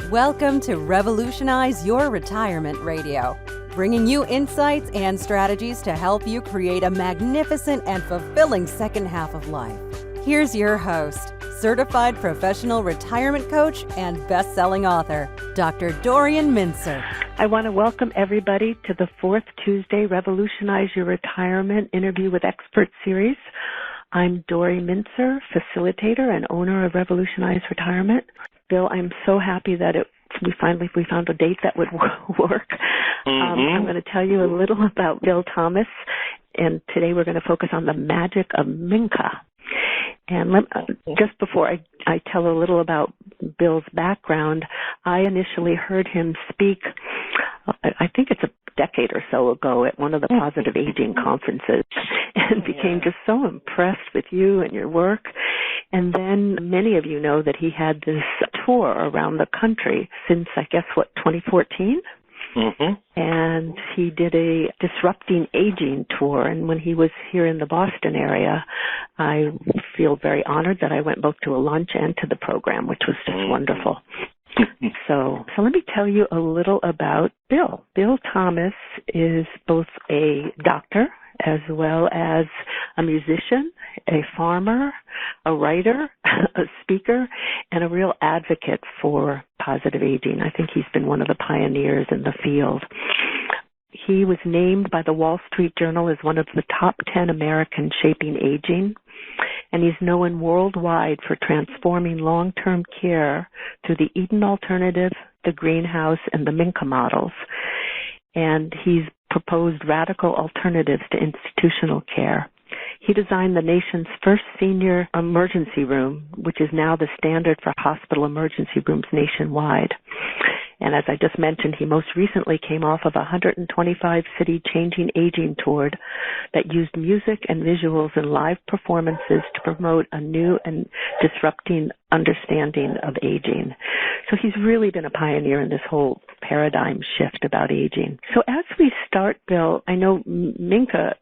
Welcome to Revolutionize Your Retirement Radio, bringing you insights and strategies to help you create a magnificent and fulfilling second half of life. Here's your host, certified professional retirement coach and best-selling author, Dr. Dorian Mintzer. I want to welcome everybody to the fourth Tuesday Revolutionize Your Retirement Interview with Expert series. I'm Dorian Mintzer, facilitator and owner of Revolutionize Retirement. Bill, I'm so happy that we found a date that would work. I'm going to tell you a little about Bill Thomas, and today we're going to focus on the magic of Minka. And just before I tell a little about Bill's background, I initially heard him speak, I think it's a decade or so ago at one of the positive aging conferences, and became just so impressed with you and your work. And then many of you know that he had this tour around the country since, 2014? Mm-hmm. And he did a Disrupting Aging tour. And when he was here in the Boston area, I feel very honored that I went both to a lunch and to the program, which was just wonderful. So let me tell you a little about Bill. Bill Thomas is both a doctor as well as a musician, a farmer, a writer, a speaker, and a real advocate for positive aging. I think he's been one of the pioneers in the field. He was named by the Wall Street Journal as one of the top 10 Americans shaping aging, and he's known worldwide for transforming long-term care through the Eden Alternative, the Greenhouse, and the Minka models. And he's proposed radical alternatives to institutional care. He designed the nation's first senior emergency room, which is now the standard for hospital emergency rooms nationwide. And as I just mentioned, he most recently came off of a 125-city Changing Aging tour that used music and visuals and live performances to promote a new and disrupting understanding of aging. So he's really been a pioneer in this whole paradigm shift about aging. So as we start, Bill, I know Minka,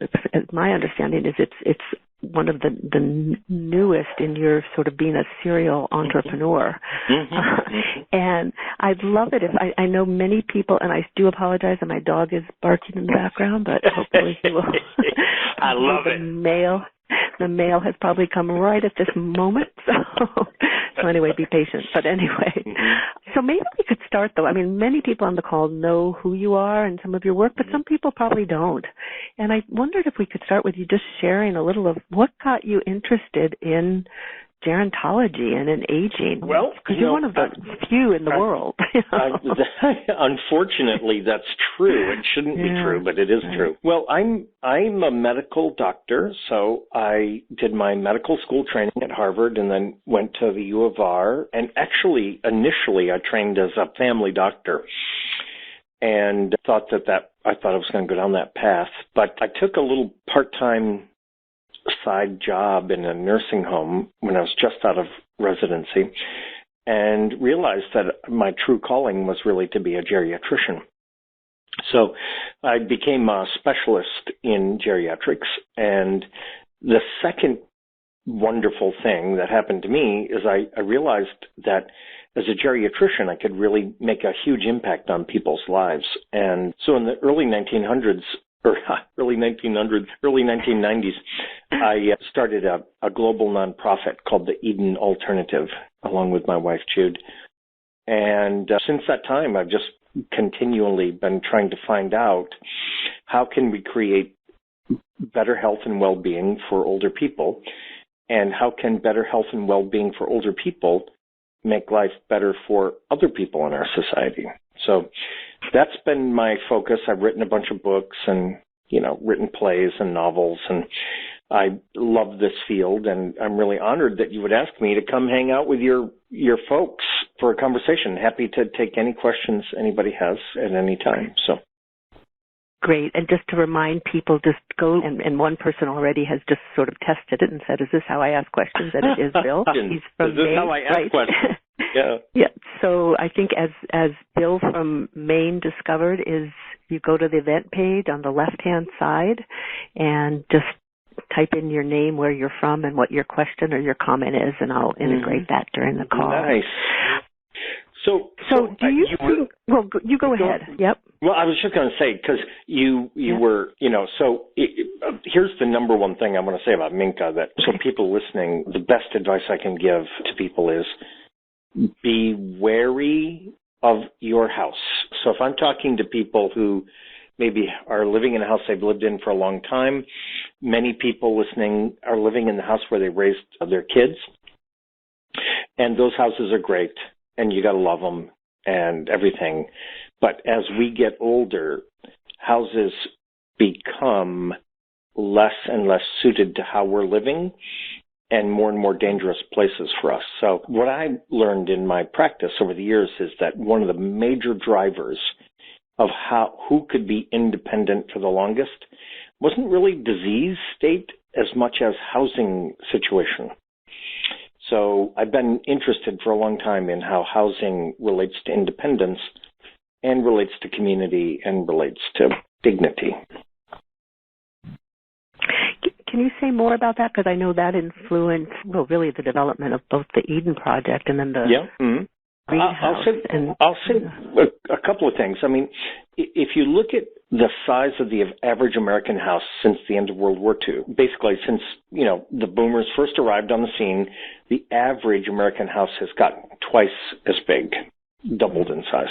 my understanding is it's one of the newest in your sort of being a serial entrepreneur. And I'd love it if I know many people, and I do apologize that my dog is barking in the background, but hopefully he will. I love it. The mail has probably come right at this moment. So anyway, be patient. But anyway, so maybe we could start, though. I mean, many people on the call know who you are and some of your work, but some people probably don't. And I wondered if we could start with you just sharing a little of what got you interested in gerontology and in aging. Well, because you're one of the few in the world. Unfortunately, that's true. It shouldn't be true, but it is true. Well, I'm a medical doctor, so I did my medical school training at Harvard and then went to the U of R. And actually, initially, I trained as a family doctor and thought I was going to go down that path. But I took a little part-time side job in a nursing home when I was just out of residency and realized that my true calling was really to be a geriatrician. So I became a specialist in geriatrics, and the second wonderful thing that happened to me is I realized that as a geriatrician, I could really make a huge impact on people's lives. And so in the early 1900s, early 1990s, I started a global nonprofit called the Eden Alternative, along with my wife, Jude. And since that time, I've just continually been trying to find out how can we create better health and well-being for older people, and how can better health and well-being for older people make life better for other people in our society. So that's been my focus. I've written a bunch of books and, written plays and novels, and I love this field, and I'm really honored that you would ask me to come hang out with your folks for a conversation. Happy to take any questions anybody has at any time. So. Great. And just to remind people, just go, and one person already has just sort of tested it and said, is this how I ask questions? And it is Bill. He's from Is this Maine, how I ask right? questions? Yeah. Yeah. So I think as Bill from Maine discovered is you go to the event page on the left-hand side and just type in your name, where you're from, and what your question or your comment is, and I'll integrate that during the call. Nice. So So do you think, well, you go ahead. Yep. Well, I was just going to say, because you were, so here's the number one thing I want to say about Minka, that so people listening, the best advice I can give to people is be wary of your house. So if I'm talking to people who maybe are living in a house they've lived in for a long time, many people listening are living in the house where they raised their kids, and those houses are great, and you got to love them and everything. But as we get older, houses become less and less suited to how we're living and more dangerous places for us. So what I learned in my practice over the years is that one of the major drivers of who could be independent for the longest wasn't really disease state as much as housing situation. So I've been interested for a long time in how housing relates to independence and relates to community and relates to dignity. Can you say more about that? Because I know that influenced, well, really the development of both the Eden Project and then the greenhouse. I'll say a couple of things. I mean, if you look at the size of the average American house since the end of World War II, basically since, the boomers first arrived on the scene, the average American house has gotten twice as big, doubled in size.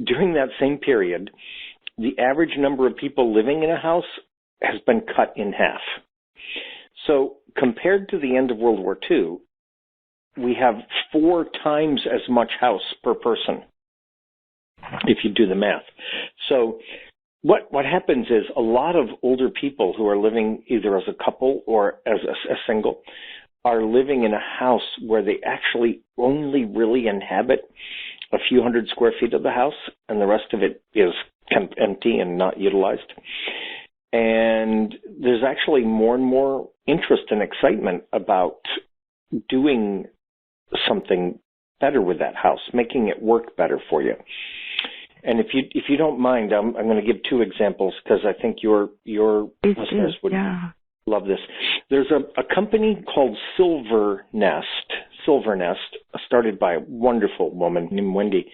During that same period, the average number of people living in a house has been cut in half. So compared to the end of World War II, we have 4 times as much house per person, if you do the math. So what happens is a lot of older people who are living either as a couple or as a single are living in a house where they actually only really inhabit a few hundred square feet of the house, and the rest of it is kind of empty and not utilized. And there's actually more and more interest and excitement about doing something better with that house, making it work better for you. And if you don't mind, I'm going to give 2 examples because I think your listeners would love this. There's a company called Silver Nest, started by a wonderful woman named Wendy.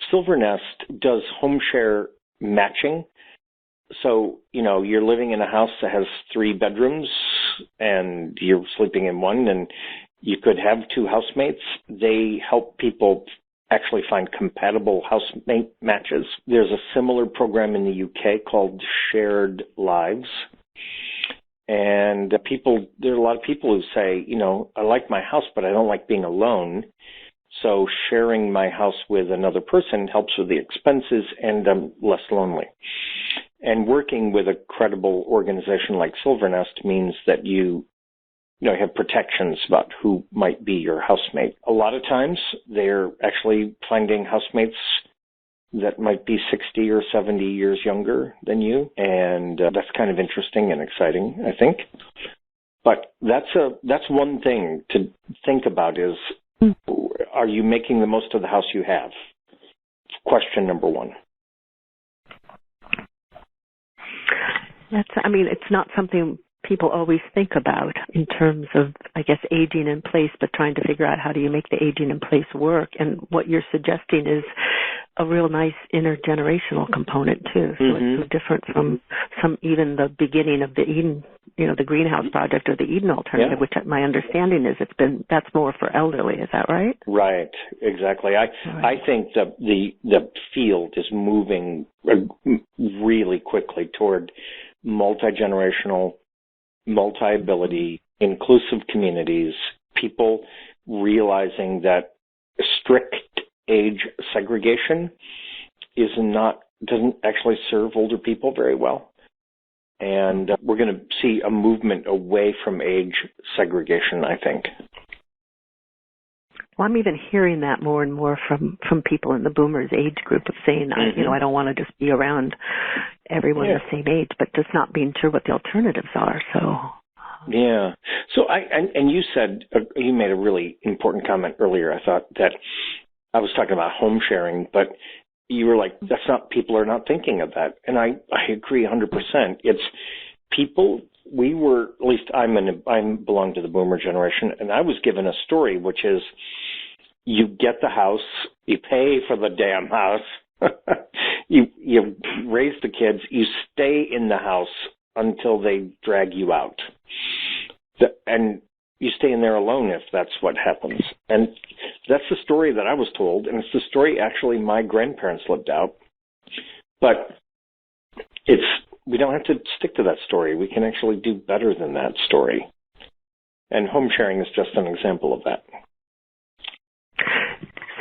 Silver Nest does home share matching. So, you're living in a house that has 3 bedrooms and you're sleeping in one, and you could have 2 housemates. They help people actually find compatible housemate matches. There's a similar program in the UK called Shared Lives. And there are a lot of people who say, I like my house, but I don't like being alone. So sharing my house with another person helps with the expenses, and I'm less lonely. And working with a credible organization like Silver Nest means that you have protections about who might be your housemate. A lot of times they're actually finding housemates that might be 60 or 70 years younger than you, and that's kind of interesting and exciting, I think. But that's one thing to think about is, are you making the most of the house you have? Question number 1. It's not something people always think about in terms of, aging in place, but trying to figure out how do you make the aging in place work. And what you're suggesting is a real nice intergenerational component too. So It's so different from even the beginning of the Eden, the greenhouse project or the Eden alternative, which my understanding is that's more for elderly. Is that right? Right. Exactly. I think the field is moving really quickly toward multi-generational, multi-ability, inclusive communities, people realizing that strict age segregation doesn't actually serve older people very well. And we're going to see a movement away from age segregation, I think. Well, I'm even hearing that more and more from people in the boomers age group of saying, I don't want to just be around everyone the same age, but just not being sure what the alternatives are. So. Yeah. So you said, you made a really important comment earlier. I thought that I was talking about home sharing, but you were like, people are not thinking of that. And I agree 100%. It's people, at least I belong to the boomer generation, and I was given a story, which is you get the house, you pay for the damn house, you raise the kids, you stay in the house until they drag you out. And you stay in there alone if that's what happens. And that's the story that I was told, and it's the story actually my grandparents lived out. But we don't have to stick to that story. We can actually do better than that story. And home sharing is just an example of that.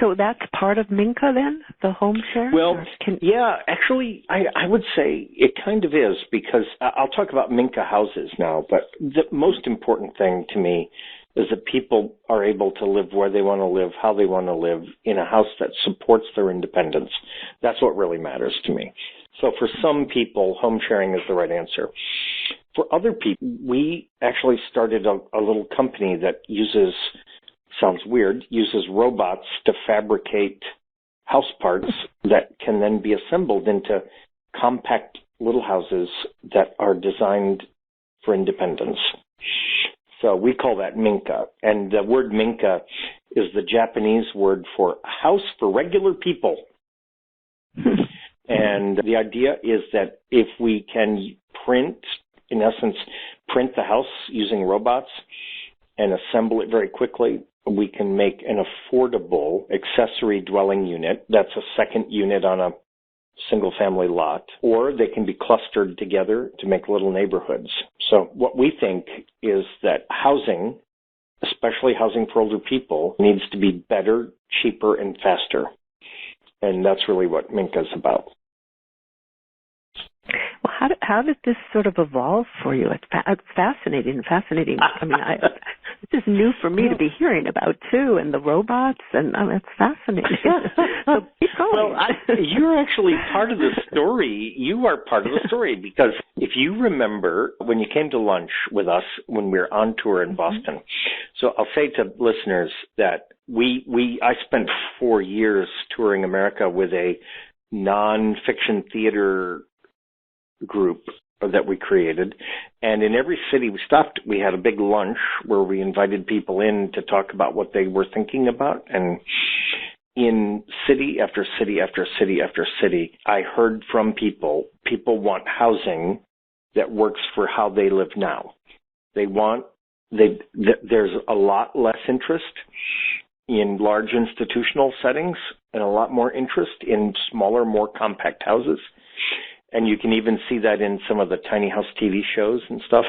So that's part of Minka then, the home share? Well, yeah, actually, I would say it kind of is, because I'll talk about Minka houses now, but the most important thing to me is that people are able to live where they want to live, how they want to live, in a house that supports their independence. That's what really matters to me. So for some people, home sharing is the right answer. For other people, we actually started a little company that uses robots to fabricate house parts that can then be assembled into compact little houses that are designed for independence. So we call that Minka. And the word Minka is the Japanese word for house for regular people. And the idea is that if we can print the house using robots and assemble it very quickly, we can make an affordable accessory dwelling unit. That's a second unit on a single family lot, or they can be clustered together to make little neighborhoods. So what we think is that housing, especially housing for older people, needs to be better, cheaper, and faster. And that's really what Minka is about. Well, how did this sort of evolve for you? It's fascinating. I mean, this is new for me to be hearing about, too, and the robots, and it's fascinating. So keep going. Well, you're actually part of the story. You are part of the story, because if you remember when you came to lunch with us when we were on tour in Boston, so I'll say to listeners that I spent 4 years touring America with a nonfiction theater group that we created, and in every city we stopped, we had a big lunch where we invited people in to talk about what they were thinking about. And in city after city after city after city, I heard from people want housing that works for how they live now. There's a lot less interest in large institutional settings and a lot more interest in smaller, more compact houses. And you can even see that in some of the tiny house TV shows and stuff.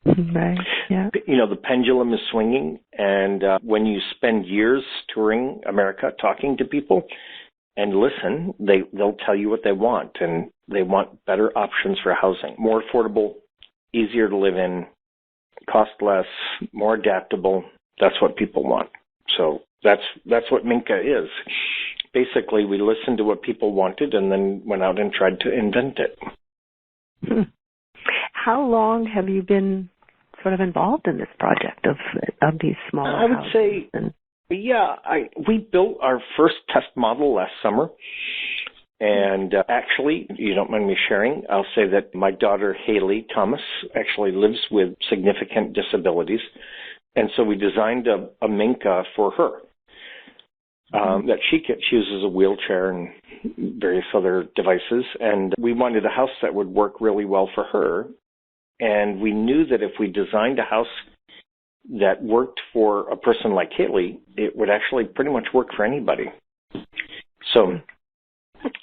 Right, yeah. You know, the pendulum is swinging. And when you spend years touring America talking to people and listen, they'll tell you what they want. And they want better options for housing, more affordable, easier to live in, cost less, more adaptable. That's what people want. So that's what Minka is. Basically, we listened to what people wanted and then went out and tried to invent it. How long have you been sort of involved in this project of these small houses? I would say, we built our first test model last summer. And actually, you don't mind me sharing, I'll say that my daughter, Haley Thomas, actually lives with significant disabilities. And so we designed a Minka for her. That she uses a wheelchair and various other devices. And we wanted a house that would work really well for her. And we knew that if we designed a house that worked for a person like Haley, it would actually pretty much work for anybody. So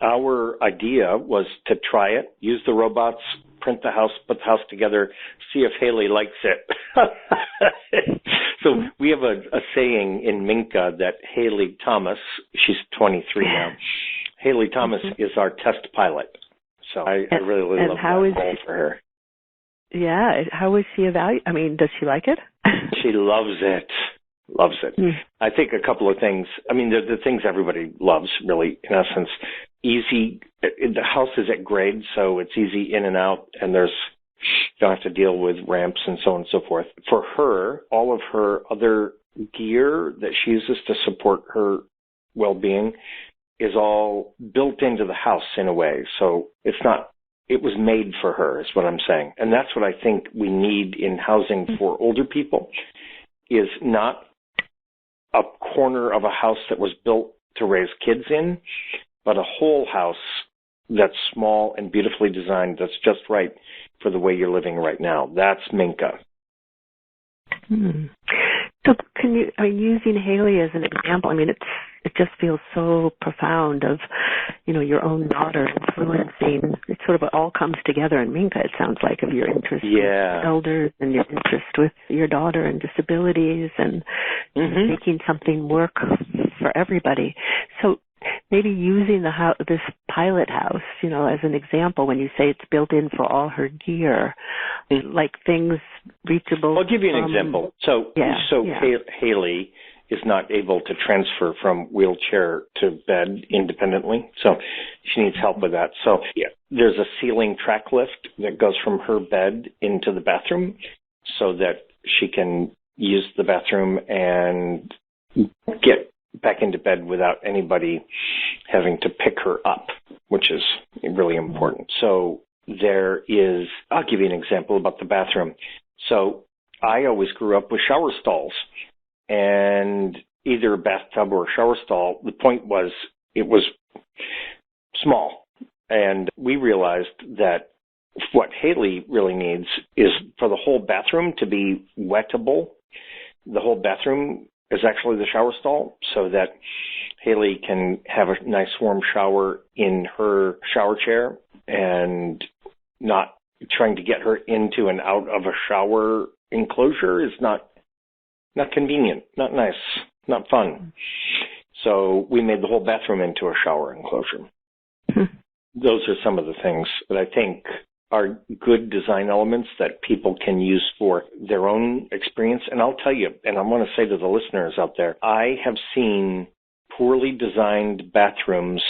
our idea was to try it, use the robots, print the house, put the house together, see if Haley likes it. So we have a saying in Minka that Haley Thomas, she's 23 now, Haley Thomas is our test pilot. So I really love that role for her. Yeah, how is she evaluated? I mean, does she like it? She loves it. Loves it. I think a couple of things. I mean, the things everybody loves, really, in essence. Easy. The house is at grade, so it's easy in and out, and you don't have to deal with ramps and so on and so forth. For her, all of her other gear that she uses to support her well-being is all built into the house in a way. So it was made for her, is what I'm saying. And that's what I think we need in housing for older people, is not a corner of a house that was built to raise kids in, but a whole house that's small and beautifully designed that's just right for the way you're living right now. That's Minka. So using Haley as an example, it just feels so profound of, your own daughter influencing. It sort of all comes together in Minka, it sounds like, of your interest with elders and your interest with your daughter and disabilities and making something work for everybody. So maybe using this pilot house, as an example, when you say it's built in for all her gear, like things reachable. I'll give you an example. Haley is not able to transfer from wheelchair to bed independently, so she needs help with that. So there's a ceiling track lift that goes from her bed into the bathroom so that she can use the bathroom and get back into bed without anybody having to pick her up, which is really important. So I'll give you an example about the bathroom. So I always grew up with shower stalls, and either a bathtub or a shower stall. The point was it was small, and we realized that what Haley really needs is for the whole bathroom to be wettable. The whole bathroom is actually the shower stall, so that Haley can have a nice warm shower in her shower chair and not trying to get her into and out of a shower enclosure is not convenient, not nice, not fun. So we made the whole bathroom into a shower enclosure. Those are some of the things that I think are good design elements that people can use for their own experience. And I'll tell you, and I want to say to the listeners out there, I have seen poorly designed bathrooms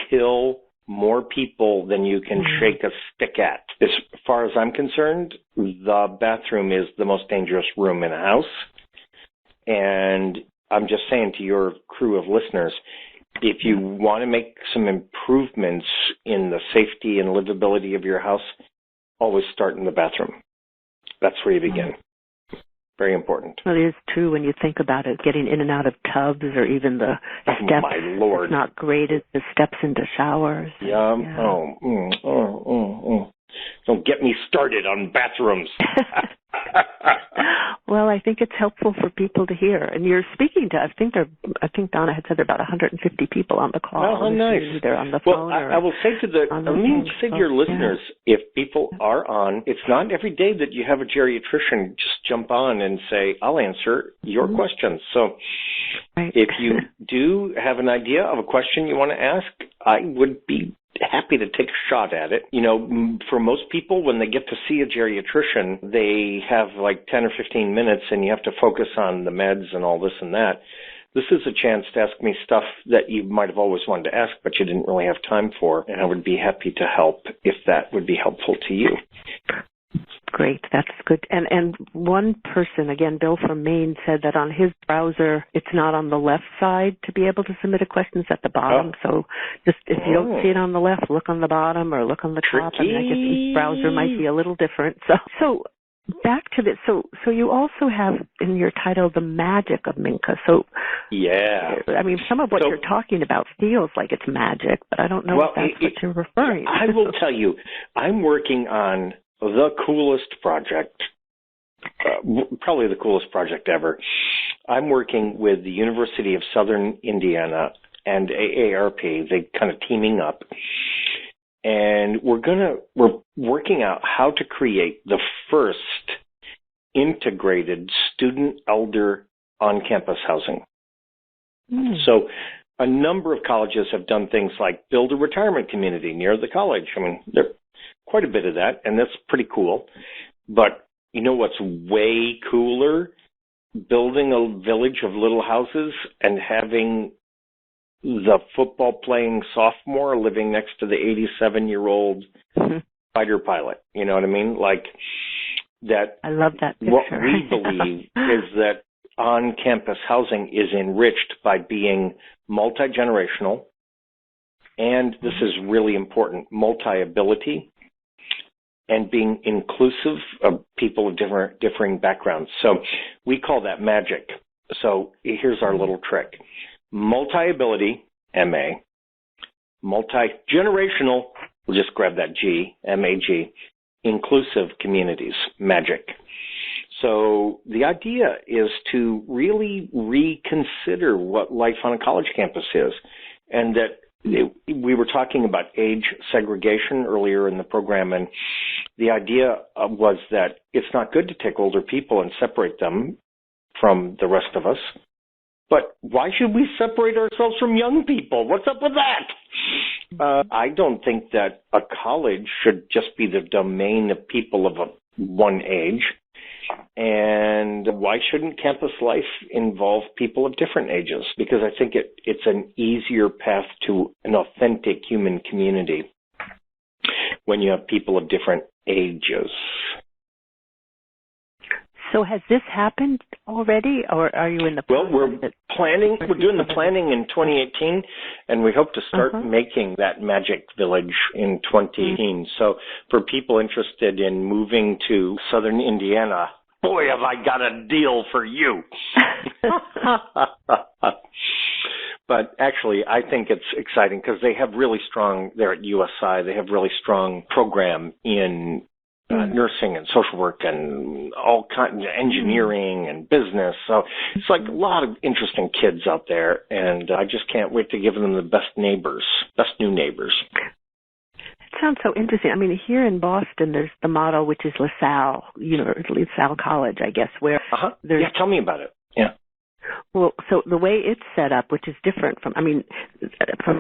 kill more people than you can shake a stick at. As far as I'm concerned, the bathroom is the most dangerous room in a house. And I'm just saying to your crew of listeners, if you want to make some improvements in the safety and livability of your house, always start in the bathroom. That's where you begin. Very important. Well, it is true when you think about it, getting in and out of tubs or even the steps. My Lord. It's not great as the steps into showers. Yeah. Don't get me started on bathrooms. Well, I think it's helpful for people to hear. And you're speaking to, I think Donna had said there are about 150 people on the call. Oh, nice. Either on the phone I will say to your listeners, if people are on, it's not every day that you have a geriatrician just jump on and say, I'll answer your questions. So if you do have an idea of a question you want to ask, I would be happy to take a shot at it. For most people, when they get to see a geriatrician, they have like 10 or 15 minutes and you have to focus on the meds and all this and that. This is a chance to ask me stuff that you might have always wanted to ask, but you didn't really have time for, and I would be happy to help if that would be helpful to you. Great, that's good. And one person, again, Bill from Maine, said that on his browser, it's not on the left side to be able to submit a question. It's at the bottom. So just if you don't see it on the left, look on the bottom or look on the top. I guess each browser might be a little different. So back to this. So you also have in your title the magic of Minka. So some of what you're talking about feels like it's magic, but I don't know if that's what you're referring to. I will tell you, I'm working on the coolest project, probably the coolest project ever. I'm working with the University of Southern Indiana and AARP. They kind of teaming up. And we're working out how to create the first integrated student elder on-campus housing. So a number of colleges have done things like build a retirement community near the college. There's quite a bit of that, and that's pretty cool. But you know what's way cooler? Building a village of little houses and having the football-playing sophomore living next to the 87-year-old fighter pilot. You know what I mean? Like that. I love that picture. What we believe is that on-campus housing is enriched by being multi-generational, and this is really important, multi-ability, and being inclusive of people of differing backgrounds. So we call that magic. So here's our little trick. Multi-ability, MA. Multi-generational, we'll just grab that G, MAG. Inclusive communities, magic. So the idea is to really reconsider what life on a college campus is, and that we were talking about age segregation earlier in the program, and the idea was that it's not good to take older people and separate them from the rest of us. But why should we separate ourselves from young people? What's up with that? I don't think that a college should just be the domain of people of one age. And why shouldn't campus life involve people of different ages? Because I think it's an easier path to an authentic human community when you have people of different ages. So has this happened already, or are you in the process? Well, we're planning. We're doing the planning in 2018, and we hope to start making that magic village in 2018. So for people interested in moving to southern Indiana, boy, have I got a deal for you. But actually, I think it's exciting because they have really strong, they're at USI, they have really strong program in nursing and social work and all kinds of engineering and business. So it's like a lot of interesting kids out there, and I just can't wait to give them the best new neighbors. It sounds so interesting. I mean, here in Boston, there's the model, which is LaSalle, LaSalle College, I guess, where there's... Yeah, tell me about it. Yeah. Well, so the way it's set up, which is different from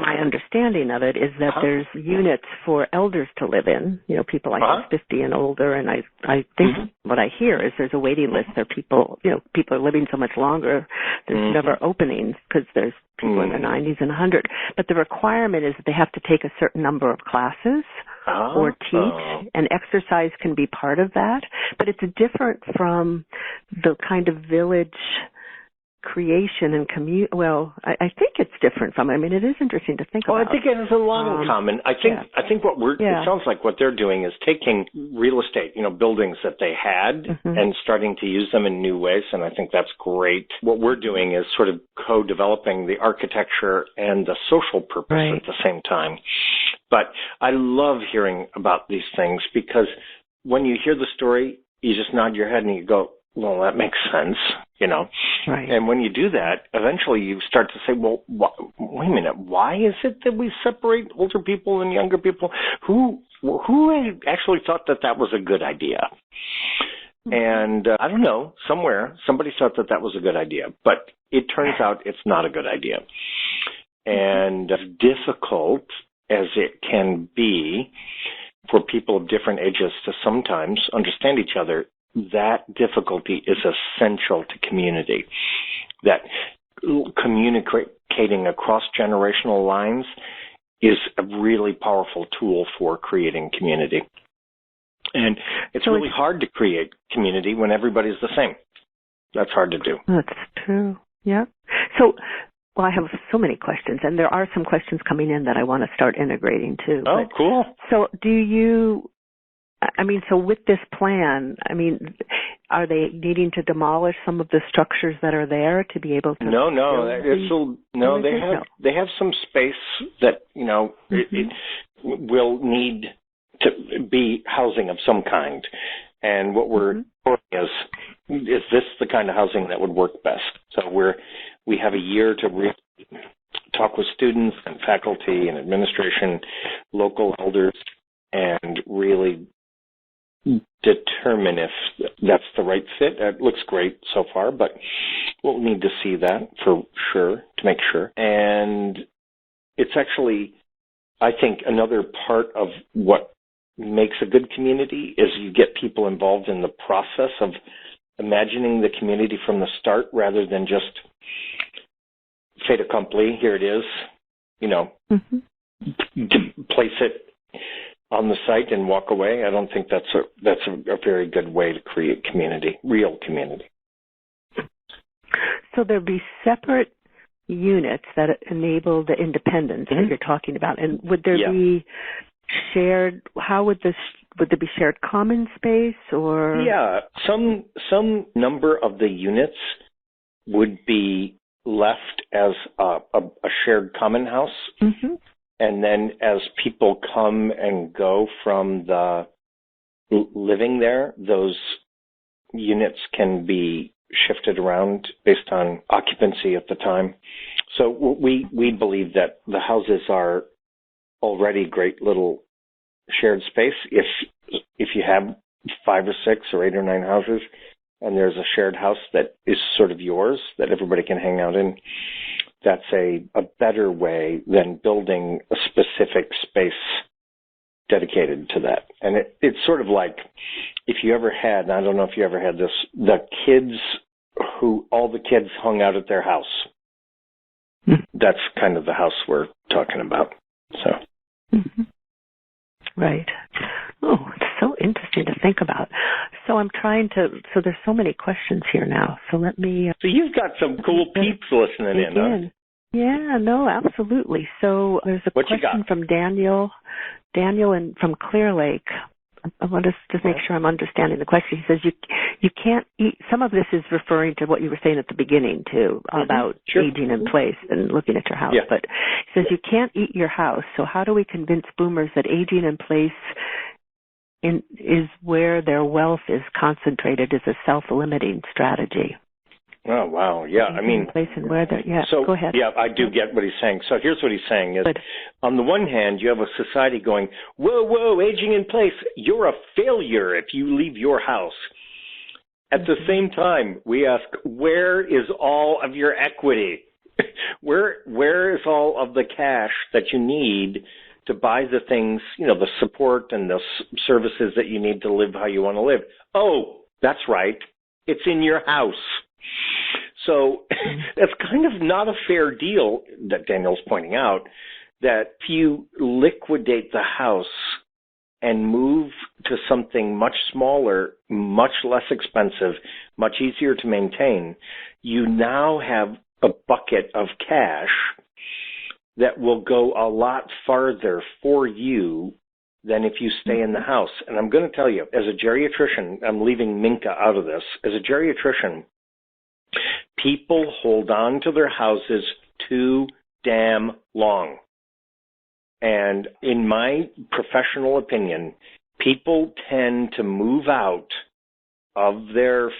my understanding of it, is that there's units for elders to live in, people like 50 and older, and I think what I hear is there's a waiting list. There are people, people are living so much longer, there's never openings because there's people in their 90s and 100. But the requirement is that they have to take a certain number of classes or teach, and exercise can be part of that. But it's different from the kind of village creation and I think it's different from it. I mean, it is interesting to think about. Well, I think it has a lot in common. I think it sounds like what they're doing is taking real estate, buildings that they had and starting to use them in new ways, and I think that's great. What we're doing is sort of co-developing the architecture and the social purpose at the same time. But I love hearing about these things because when you hear the story, you just nod your head and you go, well, that makes sense, Right. And when you do that, eventually you start to say, well, wait a minute, why is it that we separate older people and younger people? Who actually thought that was a good idea? And I don't know, somebody thought that was a good idea, but it turns out it's not a good idea. And as difficult as it can be for people of different ages to sometimes understand each other, that difficulty is essential to community. That communicating across generational lines is a really powerful tool for creating community. And it's really hard to create community when everybody's the same. That's hard to do. That's true. Yeah. So, I have so many questions, and there are some questions coming in that I want to start integrating too. Oh, cool. So so with this plan, are they needing to demolish some of the structures that are there to be able to? They have some space that it will need to be housing of some kind, and what we're is this the kind of housing that would work best? So we have a year to really talk with students and faculty and administration, local elders, and really determine if that's the right fit. It looks great so far, but we'll need to see that for sure, to make sure. And it's actually, I think, another part of what makes a good community is you get people involved in the process of imagining the community from the start rather than just fait accompli, here it is, place it on the site and walk away. I don't think that's a very good way to create community, real community. So there'd be separate units that enable the independence that you're talking about, and would there be shared? How would there be shared common space or? Yeah, some number of the units would be left as a shared common house. Mm-hmm. And then as people come and go from the living there, those units can be shifted around based on occupancy at the time. So we believe that the houses are already great little shared space. If you have 5 or 6 or 8 or 9 houses, and there's a shared house that is sort of yours that everybody can hang out in, that's a better way than building a specific space dedicated to that. And it's sort of like if you ever had, and I don't know if you ever had this, all the kids hung out at their house. That's kind of the house we're talking about. So. Mm-hmm. Right. Oh, it's so interesting to think about. So so there's so many questions here now. So let me. So you've got some cool peeps listening in, huh? Yeah, no, absolutely. So there's a question from Daniel from Clear Lake. I want to just make sure I'm understanding the question. He says you can't eat. Some of this is referring to what you were saying at the beginning too, about aging in place and looking at your house. Yeah. But he says you can't eat your house. So how do we convince boomers that aging in place is where their wealth is concentrated as a self-limiting strategy? Oh, wow. Yeah, I mean, go ahead. Yeah, I do get what he's saying. So here's what he's saying is, on the one hand, you have a society going, whoa, aging in place, you're a failure if you leave your house. At the same time, we ask, where is all of your equity? Where is all of the cash that you need to buy the things, the support and the services that you need to live how you want to live? Oh, that's right. It's in your house. So that's kind of not a fair deal that Daniel's pointing out, that if you liquidate the house and move to something much smaller, much less expensive, much easier to maintain, you now have a bucket of cash that will go a lot farther for you than if you stay in the house. And I'm going to tell you, as a geriatrician, I'm leaving Minka out of this. As a geriatrician, people hold on to their houses too damn long. And in my professional opinion, people tend to move out of the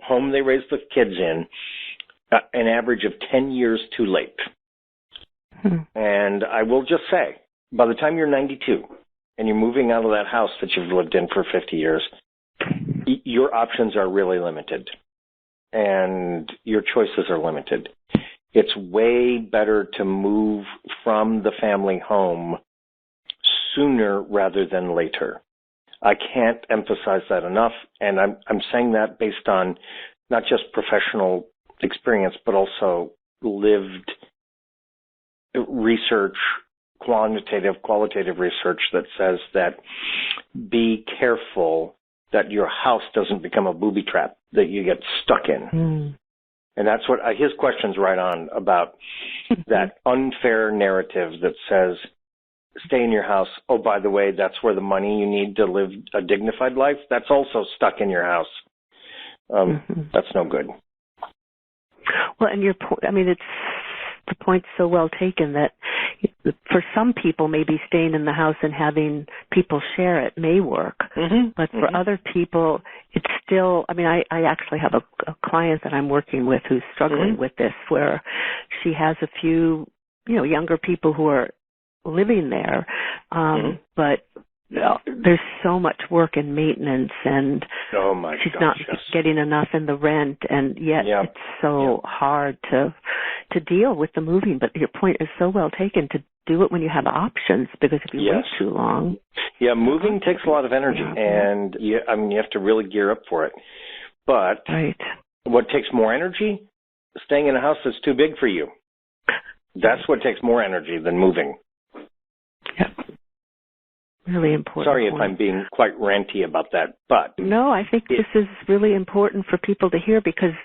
home they raised the kids in an average of 10 years too late. And I will just say, by the time you're 92 and you're moving out of that house that you've lived in for 50 years, your options are really limited. And your choices are limited. It's way better to move from the family home sooner rather than later. I can't emphasize that enough, and I'm saying that based on not just professional experience, but also lived research, qualitative research that says that be careful that your house doesn't become a booby trap that you get stuck in. And that's what his question's right on about that unfair narrative that says, stay in your house. Oh, by the way, that's where the money you need to live a dignified life, that's also stuck in your house. That's no good. Well, and the point's so well taken that for some people, maybe staying in the house and having people share it may work. But for other people, it's still, I actually have a client that I'm working with who's struggling with this, where she has a few, younger people who are living there, but there's so much work and maintenance, and she's not getting enough in the rent, and yet it's so hard to deal with the moving. But your point is so well taken, to do it when you have options, because if you wait too long. Yeah, moving takes a lot of energy, and you have to really gear up for it. But what takes more energy? Staying in a house that's too big for you. That's what takes more energy than moving. Really important. Sorry if I'm being quite ranty about that, but... No, I think this is really important for people to hear, because,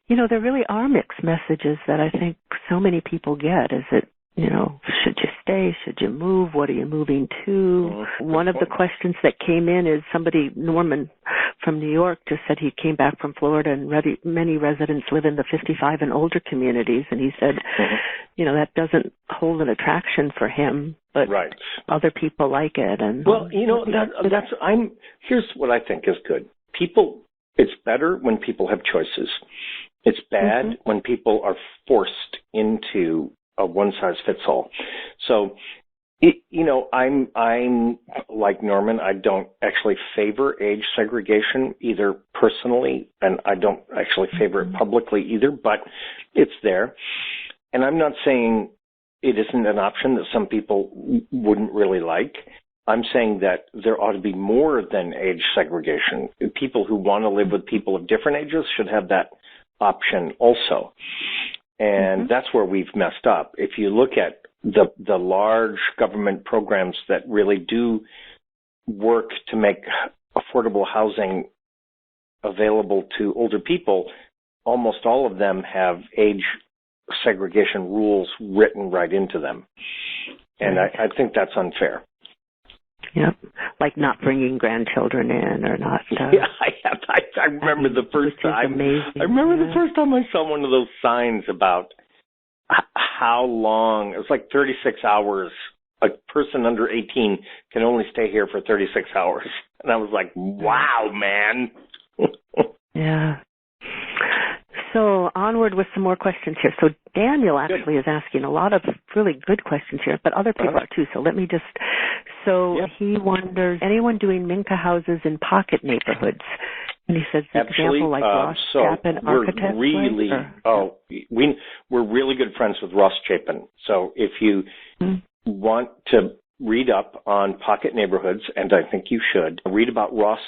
there really are mixed messages that I think so many people get. Is it, should you stay stay? Should you move? What are you moving to? One of the questions that came in is Norman from New York, just said he came back from Florida and many residents live in the 55 and older communities. And he said, that doesn't hold an attraction for him, but other people like it. And here's what I think is good. It's better when people have choices. It's bad when people are forced into a one-size-fits-all. So, I'm like Norman. I don't actually favor age segregation either personally, and I don't actually favor it publicly either, but it's there. And I'm not saying it isn't an option that some people wouldn't really like. I'm saying that there ought to be more than age segregation. People who want to live with people of different ages should have that option also. And that's where we've messed up. If you look at the large government programs that really do work to make affordable housing available to older people, almost all of them have age segregation rules written right into them. And I think that's unfair. Yep, like not bringing grandchildren in or not. Yeah, I remember the first time. Amazing. I remember the first time I saw one of those signs about how long. It was like 36 hours. A person under 18 can only stay here for 36 hours, and I was like, "Wow, man." Yeah. So onward with some more questions here. So Daniel actually is asking a lot of really good questions here, but other people are too. So let me just, he wonders, anyone doing Minka houses in pocket neighborhoods? And he says, example like Ross Chapin Architects. We're really good friends with Ross Chapin. So if you want to read up on pocket neighborhoods, and I think you should, read about Ross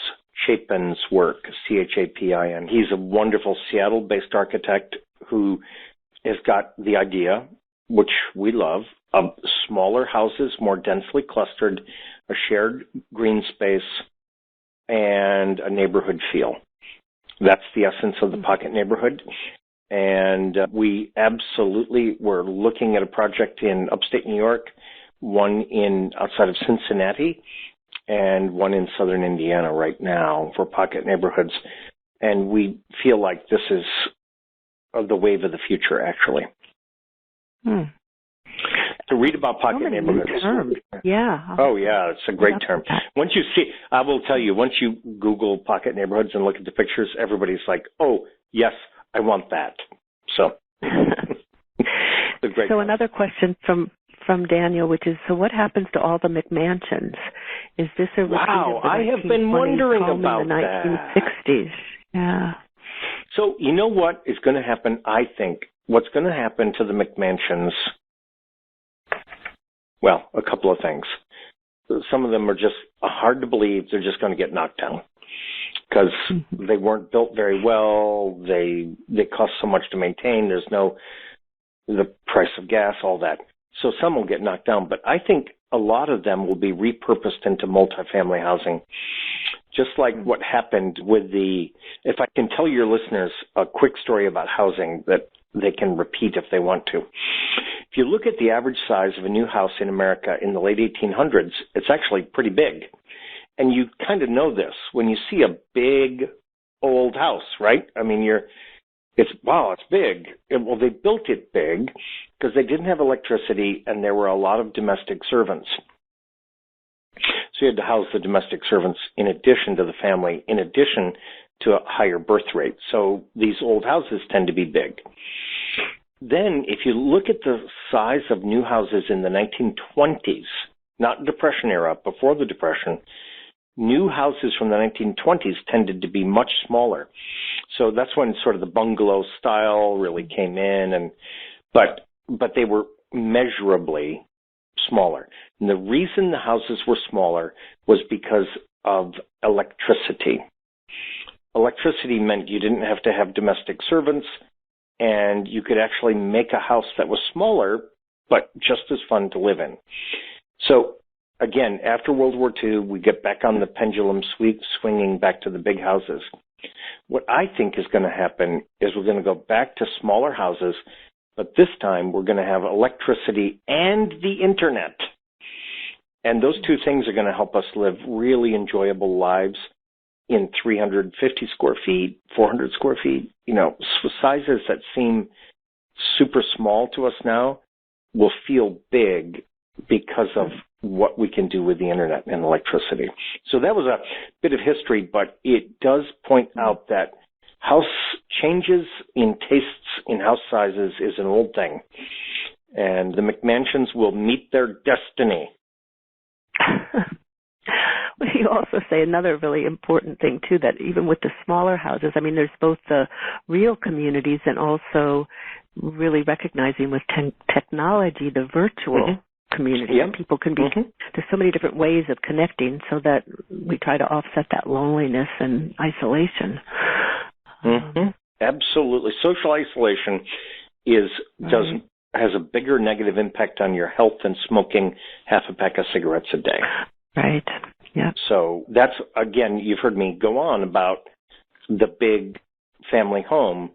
Chapin's work, Chapin. He's a wonderful Seattle-based architect who has got the idea, which we love, of smaller houses, more densely clustered, a shared green space, and a neighborhood feel. That's the essence of the pocket neighborhood. And we absolutely were looking at a project in upstate New York, one outside of Cincinnati, and one in southern Indiana right now for pocket neighborhoods. And we feel like this is the wave of the future, actually. To read about pocket neighborhoods. Yeah. Oh, yeah, it's a great term. Once you see, I will tell you, once you Google pocket neighborhoods and look at the pictures, everybody's like, oh, yes, I want that. So, another question from Daniel, which is, so what happens to all the Mcmansions? Is this a repeat of the I have been wondering about the 1960s? Yeah. So you know what is going to happen, I think? What's going to happen to the Mcmansions? Well, a couple of things. Some of them are just hard to believe they're just going to get knocked down because they weren't built very well. They cost so much to maintain. There's the price of gas, all that. So some will get knocked down, but I think a lot of them will be repurposed into multifamily housing, just like what happened with if I can tell your listeners a quick story about housing that they can repeat if they want to. If you look at the average size of a new house in America in the late 1800s, it's actually pretty big. And you kind of know this when you see a big old house, right? I mean, it's big. Well, they built it big because they didn't have electricity and there were a lot of domestic servants. So you had to house the domestic servants in addition to the family, in addition to a higher birth rate. So these old houses tend to be big. Then if you look at the size of new houses in the 1920s, not Depression era, before the Depression, new houses from the 1920s tended to be much smaller. So that's when sort of the bungalow style really came in, but they were measurably smaller. And the reason the houses were smaller was because of electricity. Electricity meant you didn't have to have domestic servants, and you could actually make a house that was smaller, but just as fun to live in. So again, after World War II, we get back on the pendulum swinging back to the big houses. What I think is going to happen is we're going to go back to smaller houses, But this time we're going to have electricity and the internet. And those two things are going to help us live really enjoyable lives in 350 square feet, 400 square feet. Sizes that seem super small to us now will feel big because of what we can do with the internet and electricity. So that was a bit of history, but it does point out that house changes in tastes in house sizes is an old thing. And the Mcmansions will meet their destiny. Well, you also say another really important thing, too, that even with the smaller houses, I mean, there's both the real communities and also really recognizing with technology the virtual community. Yep. People can be, there's so many different ways of connecting so that we try to offset that loneliness and isolation. Absolutely. Social isolation has a bigger negative impact on your health than smoking half a pack of cigarettes a day. Right. Yeah. So that's, again, you've heard me go on about the big family home,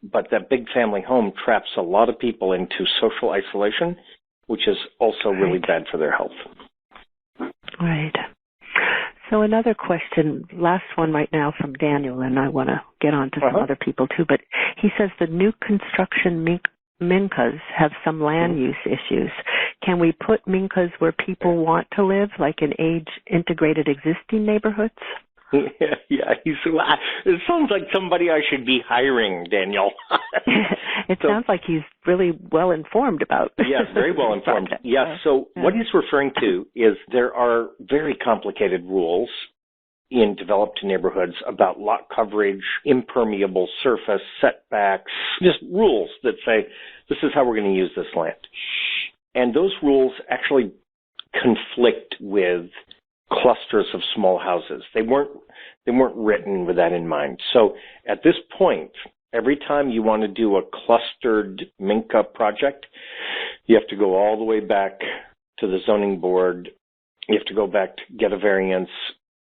but that big family home traps a lot of people into social isolation, which is also really bad for their health. Right. So another question, last one right now from Daniel, and I want to get on to some other people too, but he says the new construction Minkas have some land use issues. Can we put Minkas where people want to live, like in age-integrated existing neighborhoods? Yeah. It sounds like somebody I should be hiring, Daniel. It sounds like he's really well informed about. Yes, very well informed. Yes. So what he's referring to is there are very complicated rules in developed neighborhoods about lot coverage, impermeable surface, setbacks, just rules that say this is how we're going to use this land. And those rules actually conflict with clusters of small houses. They weren't written with that in mind. So at this point, every time you want to do a clustered Minka project, you have to go all the way back to the zoning board. You have to go back to get a variance.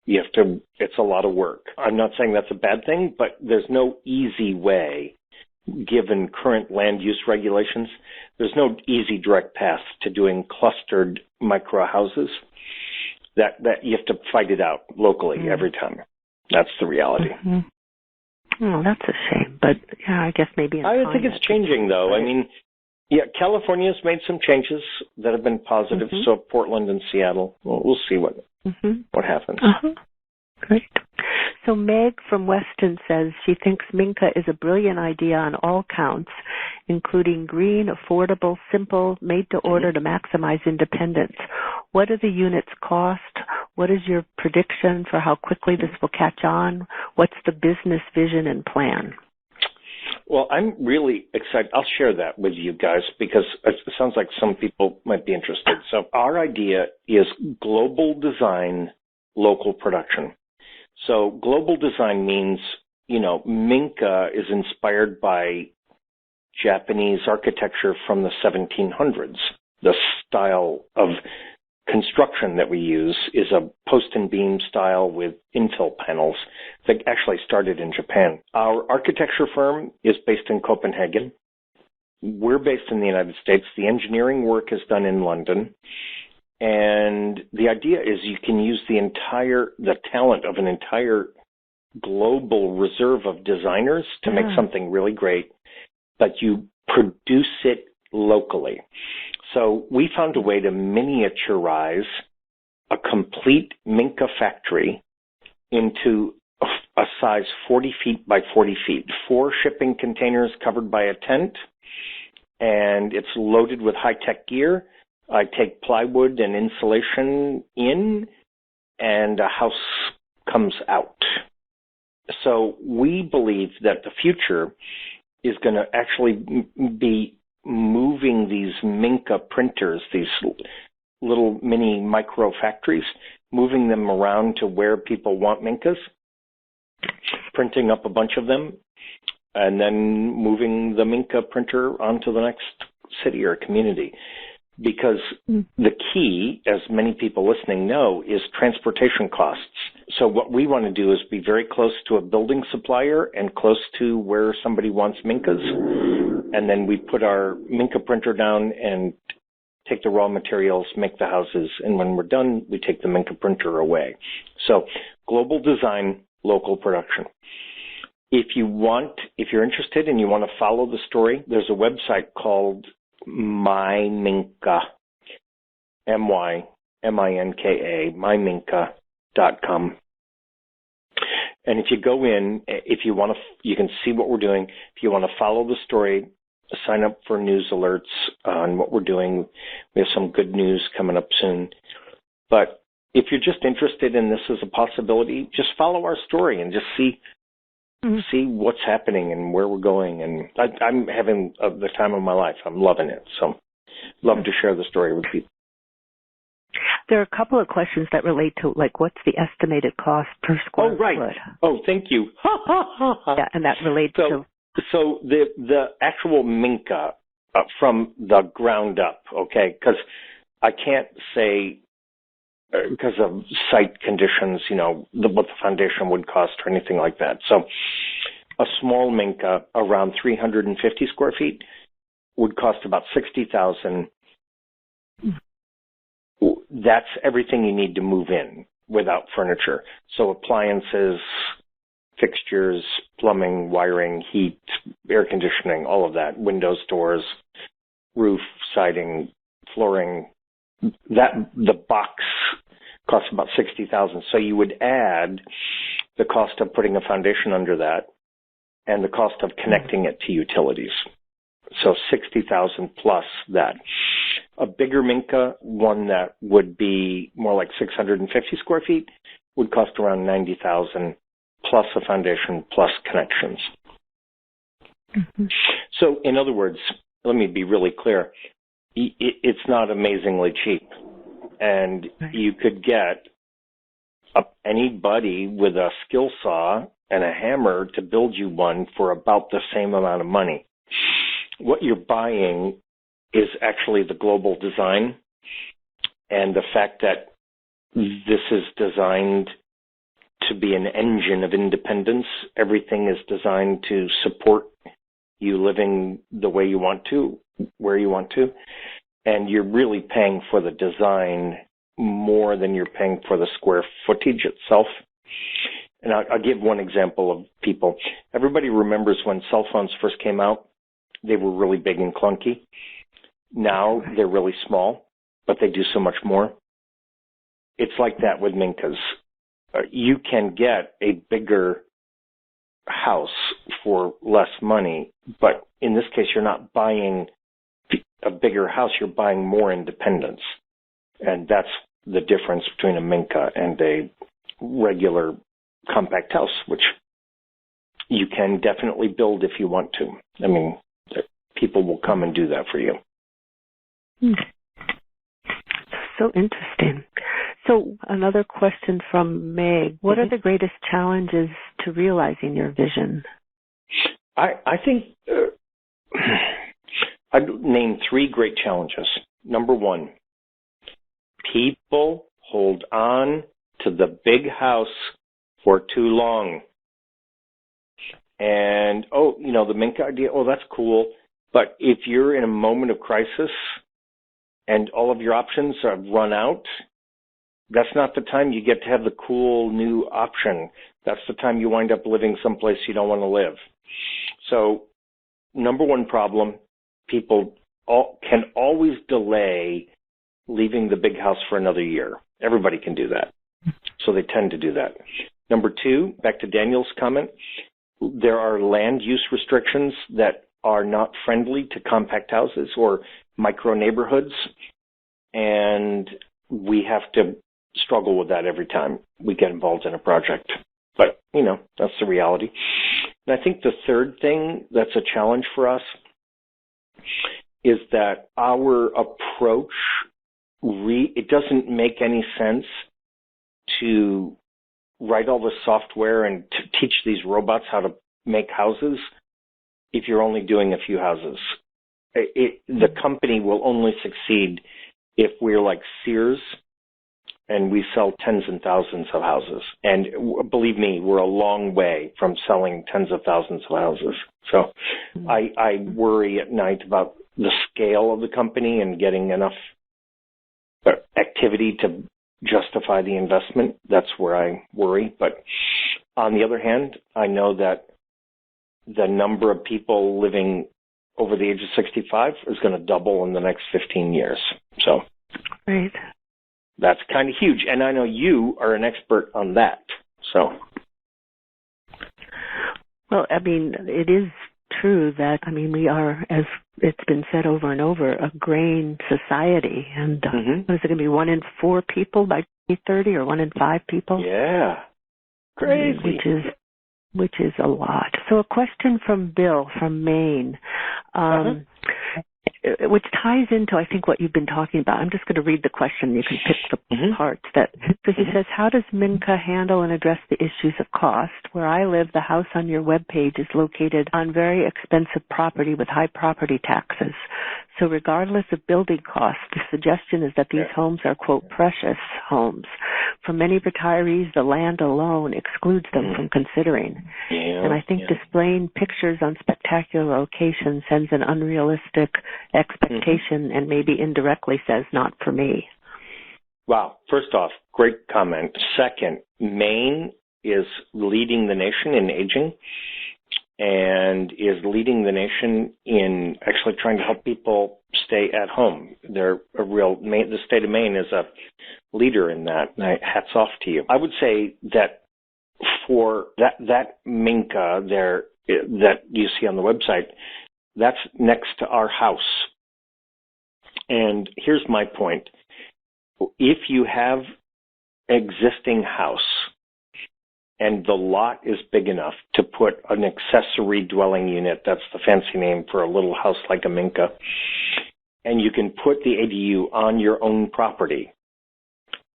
It's a lot of work. I'm not saying that's a bad thing, but there's no easy way, given current land use regulations. There's no easy direct path to doing clustered micro houses. That you have to fight it out locally every time. That's the reality. Oh, that's a shame. But yeah, I guess maybe I think it's changing, though. Right. I mean, California's made some changes that have been positive. So Portland and Seattle. We'll see what happens. Great. So Meg from Weston says she thinks Minka is a brilliant idea on all counts, including green, affordable, simple, made to order to maximize independence. What do the units cost? What is your prediction for how quickly this will catch on? What's the business vision and plan? Well, I'm really excited. I'll share that with you guys because it sounds like some people might be interested. So our idea is global design, local production. So global design means, Minka is inspired by Japanese architecture from the 1700s. The style of construction that we use is a post and beam style with infill panels that actually started in Japan. Our architecture firm is based in Copenhagen. We're based in the United States. The engineering work is done in London. And the idea is you can use the talent of an entire global reserve of designers to make something really great, but you produce it locally. So we found a way to miniaturize a complete Minka factory into a size 40 feet by 40 feet, 4 shipping containers covered by a tent, and it's loaded with high-tech gear. I take plywood and insulation in, and a house comes out. So we believe that the future is going to actually be moving these Minka printers, these little mini micro factories, moving them around to where people want Minkas, printing up a bunch of them, and then moving the Minka printer onto the next city or community. Because the key, as many people listening know, is transportation costs. So what we want to do is be very close to a building supplier and close to where somebody wants Minkas. And then we put our Minka printer down and take the raw materials, make the houses. And when we're done, we take the Minka printer away. So global design, local production. If you're interested and you want to follow the story, there's a website called Minka, MyMinka, myminka.com. And if you go in, you can see what we're doing. If you want to follow the story, sign up for news alerts on what we're doing. We have some good news coming up soon. But if you're just interested in this as a possibility, just follow our story and just see what's happening and where we're going. And I'm having the time of my life. I'm loving it. So love to share the story with people. There are a couple of questions that relate to, like, what's the estimated cost per square foot? Oh, thank you. Yeah, and that relates to... So the actual Minka from the ground up, okay, because I can't say, because of site conditions, what the foundation would cost or anything like that. So a small Minka around 350 square feet would cost about $60,000. That's everything you need to move in without furniture. So appliances, fixtures, plumbing, wiring, heat, air conditioning, all of that, windows, doors, roof, siding, flooring. The box costs about $60,000. So you would add the cost of putting a foundation under that and the cost of connecting it to utilities. So $60,000 plus that. A bigger Minka, one that would be more like 650 square feet, would cost around $90,000 plus a foundation plus connections. Mm-hmm. So in other words, let me be really clear. It's not amazingly cheap. And you could get anybody with a skill saw and a hammer to build you one for about the same amount of money. What you're buying is actually the global design and the fact that this is designed to be an engine of independence. Everything is designed to support you living the way you want to, where you want to, and you're really paying for the design more than you're paying for the square footage itself. And I'll give one example of people. Everybody remembers when cell phones first came out, they were really big and clunky. Now they're really small, but they do so much more. It's like that with Minkas. You can get a bigger house for less money, but in this case, you're not buying a bigger house, you're buying more independence. And that's the difference between a Minka and a regular compact house, which you can definitely build if you want to. I mean, people will come and do that for you. So interesting. So another question from Meg. What are the greatest challenges to realizing your vision? I think I'd name 3 great challenges. Number 1, people hold on to the big house for too long. And, the Minka idea, that's cool. But if you're in a moment of crisis and all of your options have run out, that's not the time you get to have the cool new option. That's the time you wind up living someplace you don't want to live. So, number 1 problem, people can always delay leaving the big house for another year. Everybody can do that. So they tend to do that. Number 2, back to Daniel's comment, there are land use restrictions that are not friendly to compact houses or micro neighborhoods, and we have to struggle with that every time we get involved in a project. But, that's the reality. And I think the third thing that's a challenge for us is that our approach, it doesn't make any sense to write all the software and to teach these robots how to make houses if you're only doing a few houses. The company will only succeed if we're like Sears and we sell tens and thousands of houses. And believe me, we're a long way from selling tens of thousands of houses. So I worry at night about the scale of the company and getting enough activity to justify the investment. That's where I worry. But on the other hand, I know that the number of people living over the age of 65 is going to double in the next 15 years. So right. That's kind of huge. And I know you are an expert on that. So. Well, I mean, it is true that, I mean, we are, as it's been said over and over, a grain society. And what is it going to be, 1 in 4 people by 2030 or 1 in 5 people? Yeah. Crazy. Which is a lot. So a question from Bill from Maine, which ties into, I think, what you've been talking about. I'm just going to read the question. You can pick the parts. So he says, how does Minka handle and address the issues of cost? Where I live, the house on your webpage is located on very expensive property with high property taxes. So regardless of building costs, the suggestion is that these homes are, quote, precious homes. For many retirees, the land alone excludes them from considering. And I think displaying pictures on spectacular locations sends an unrealistic expectation and maybe indirectly says, not for me. Wow. First off, great comment. Second, Maine is leading the nation in aging and is leading the nation in actually trying to help people stay at home. They're the state of Maine is a leader in that. Hats off to you. I would say that for that Minka there that you see on the website, that's next to our house. And here's my point. If you have existing house and the lot is big enough to put an accessory dwelling unit, that's the fancy name for a little house like a Minka, and you can put the ADU on your own property,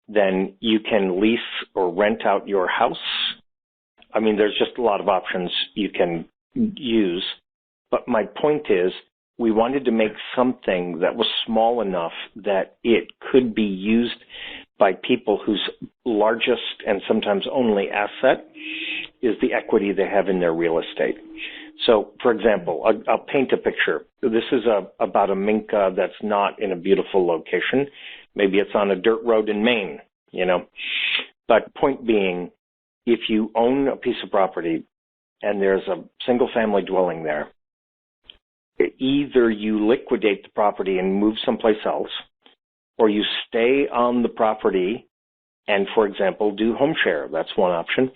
then you can lease or rent out your house. I mean, there's just a lot of options you can use. But my point is, we wanted to make something that was small enough that it could be used by people whose largest and sometimes only asset is the equity they have in their real estate. So, for example, I'll paint a picture. This is about a Minka that's not in a beautiful location. Maybe it's on a dirt road in Maine, But point being, if you own a piece of property and there's a single-family dwelling there, either you liquidate the property and move someplace else, or you stay on the property and, for example, do home share. That's one option.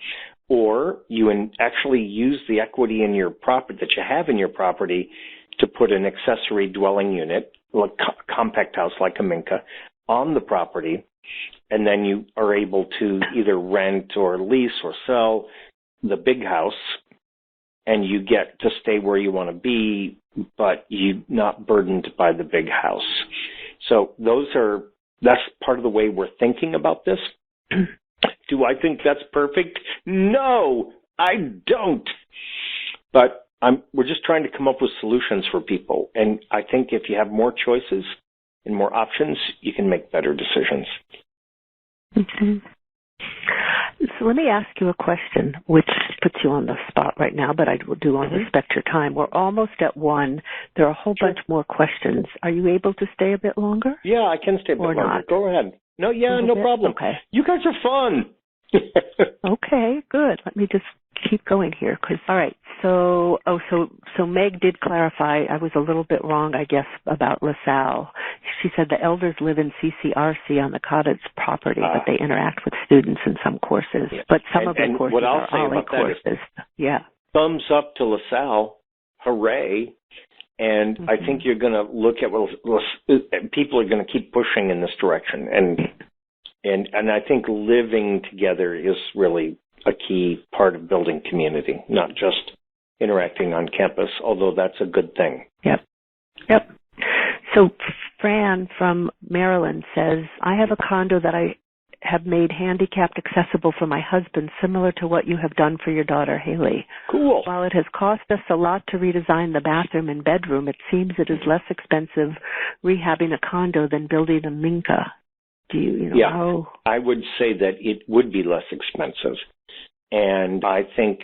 Or you actually use the equity in your property that you have in your property to put an accessory dwelling unit, like a compact house like a Minka, on the property, and then you are able to either rent or lease or sell the big house, and you get to stay where you want to be, but you're not burdened by the big house. So that's part of the way we're thinking about this. Do I think that's perfect? No, I don't. But we're just trying to come up with solutions for people. And I think if you have more choices and more options, you can make better decisions. Mm-hmm. So let me ask you a question, which puts you on the spot right now, but I do want to respect your time. We're almost at 1. There are a whole bunch more questions. Are you able to stay a bit longer? Yeah, I can stay a bit longer. Not? Go ahead. No problem. Okay. You guys are fun. Okay, good. Let me just keep going here. All right. So Meg did clarify. I was a little bit wrong, I guess, about LaSalle. She said the elders live in CCRC on the cottage property, but they interact with students in some courses. Yeah. But some of the courses are OLLI courses. Yeah. Thumbs up to LaSalle. Hooray. And I think you're going to look at people are going to keep pushing in this direction. And I think living together is really a key part of building community, not just interacting on campus, although that's a good thing. Yep. So Fran from Maryland says, I have a condo that I have made handicapped accessible for my husband, similar to what you have done for your daughter, Haley. Cool. While it has cost us a lot to redesign the bathroom and bedroom, it seems it is less expensive rehabbing a condo than building a Minka. Do you Yeah, know? I would say that it would be less expensive. And I think,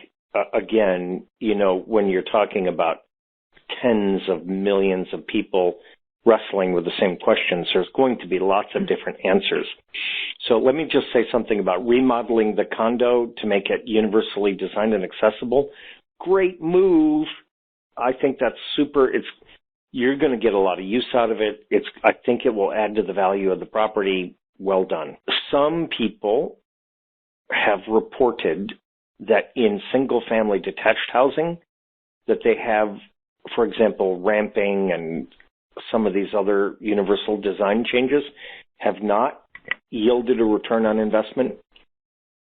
again, when you're talking about tens of millions of people wrestling with the same questions, there's going to be lots of different answers. So let me just say something about remodeling the condo to make it universally designed and accessible. Great move. I think that's super. You're going to get a lot of use out of it. I think it will add to the value of the property. Well done. Some people have reported that in single-family detached housing, that they have, for example, ramping and some of these other universal design changes have not yielded a return on investment.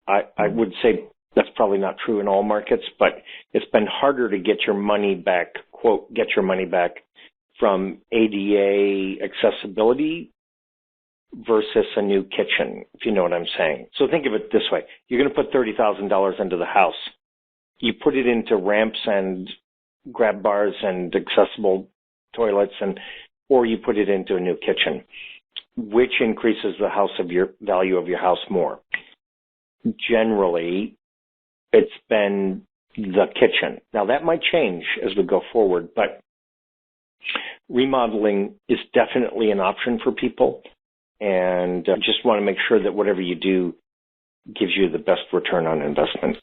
I would say that's probably not true in all markets, but it's been harder to get your money back, quote, get your money back from ADA accessibility versus a new kitchen, if you know what I'm saying. So think of it this way. You're going to put $30,000 into the house. You put it into ramps and grab bars and accessible toilets, or you put it into a new kitchen. Which increases the value of your house more? Generally, it's been the kitchen. Now, that might change as we go forward, but remodeling is definitely an option for people. And just want to make sure that whatever you do gives you the best return on investment.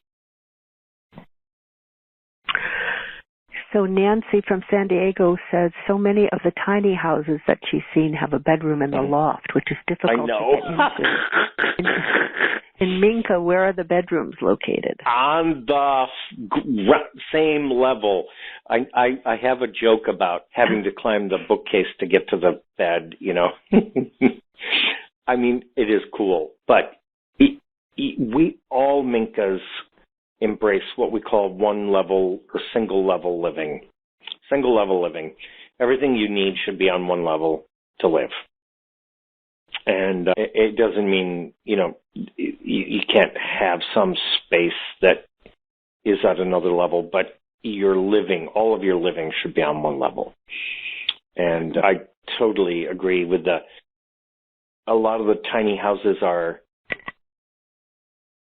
So Nancy from San Diego says so many of the tiny houses that she's seen have a bedroom in the loft, which is difficult to get into. In Minka, where are the bedrooms located? On the same level. I have a joke about having to climb the bookcase to get to the bed, I mean, it is cool, but we all Minkas embrace what we call one level or single level living. Single level living. Everything you need should be on one level to live. And it doesn't mean, you can't have some space that is at another level, but all of your living should be on one level. And I totally agree with a lot of the tiny houses are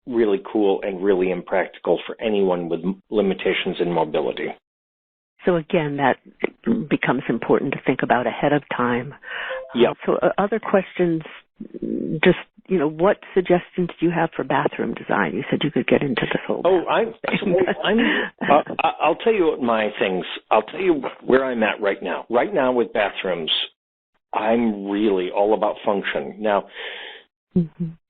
really cool and really impractical for anyone with limitations in mobility. So again, that becomes important to think about ahead of time. Yeah. So other questions, just, what suggestions do you have for bathroom design? You said you could get into this whole. I'll tell you I'll tell you where I'm at right now. Right now with bathrooms, I'm really all about function. Now,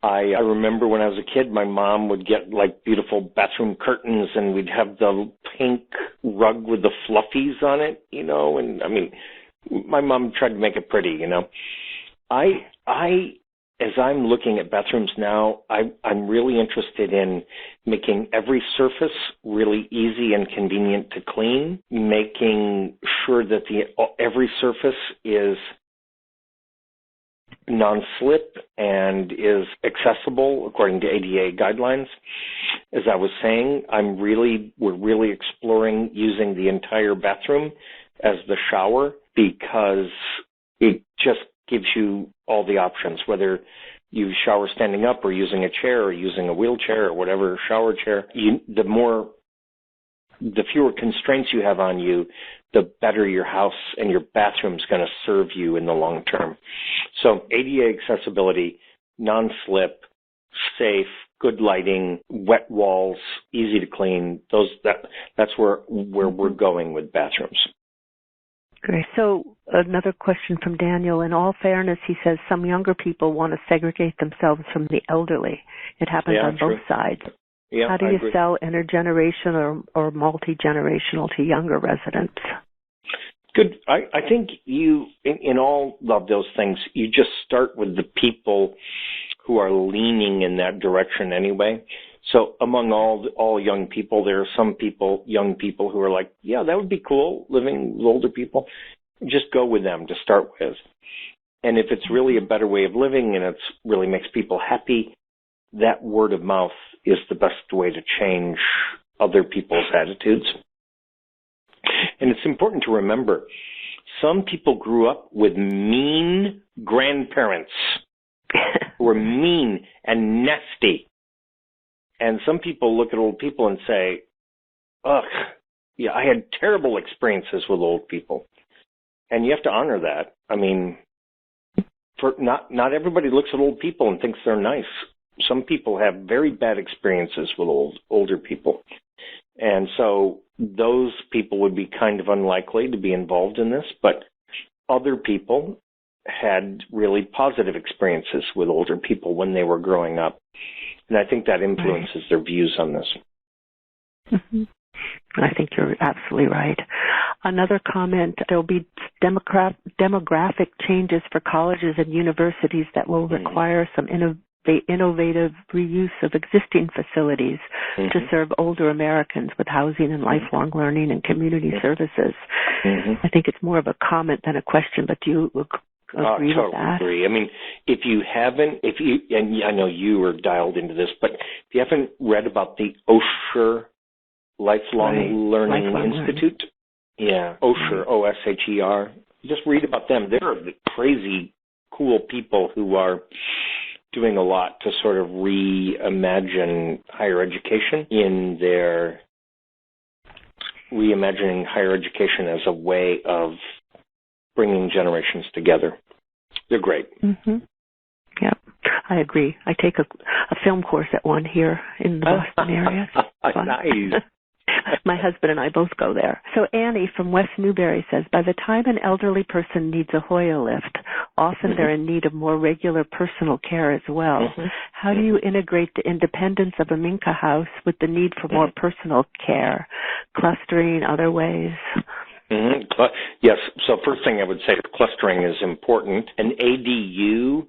I remember when I was a kid, my mom would get beautiful bathroom curtains, and we'd have the pink rug with the fluffies on it, and I mean, my mom tried to make it pretty, as I'm looking at bathrooms now, I'm really interested in making every surface really easy and convenient to clean, making sure that every surface is non-slip and is accessible according to ADA guidelines. As I was saying, we're really exploring using the entire bathroom as the shower because it just gives you all the options, whether you shower standing up or using a chair or using a wheelchair or whatever shower chair. The fewer constraints you have on you, the better your house and your bathroom's going to serve you in the long term. So ADA accessibility, non-slip, safe, good lighting, wet walls, easy to clean. That's where we're going with bathrooms. Great. So another question from Daniel. In all fairness, he says some younger people want to segregate themselves from the elderly. It happens on both sides. Yeah, how do you sell intergenerational or multi-generational to younger residents? Good. I think in all of those things, you just start with the people who are leaning in that direction anyway. So among all young people, there are young people who are like, yeah, that would be cool, living with older people. Just go with them to start with. And if it's really a better way of living and it really makes people happy, that word of mouth is the best way to change other people's attitudes. And it's important to remember, some people grew up with mean grandparents. who are mean and nasty. And some people look at old people and say, ugh, yeah, I had terrible experiences with old people. And you have to honor that. I mean, not everybody looks at old people and thinks they're nice. Some people have very bad experiences with older people. And so those people would be kind of unlikely to be involved in this, but other people had really positive experiences with older people when they were growing up. And I think that influences their views on this. Mm-hmm. I think you're absolutely right. Another comment, there'll be demographic changes for colleges and universities that will require some innovative reuse of existing facilities to serve older Americans with housing and lifelong learning and community services. I think it's more of a comment than a question, but do you agree with that? Agree. I mean, and I know you are dialed into this, but if you haven't read about the Osher Lifelong Learning Institute, Osher, O-S-H-E-R, just read about them. They're the crazy, cool people who are doing a lot to sort of reimagine higher education reimagining higher education as a way of bringing generations together. They're great. Yep, I agree. I take a film course at one here in the Boston area. Nice. My husband and I both go there. So Annie from West Newbury says, by the time an elderly person needs a Hoya lift, often they're in need of more regular personal care as well. How do you integrate the independence of a Minka house with the need for more personal care, clustering, other ways? Yes. So first thing I would say, clustering is important. An ADU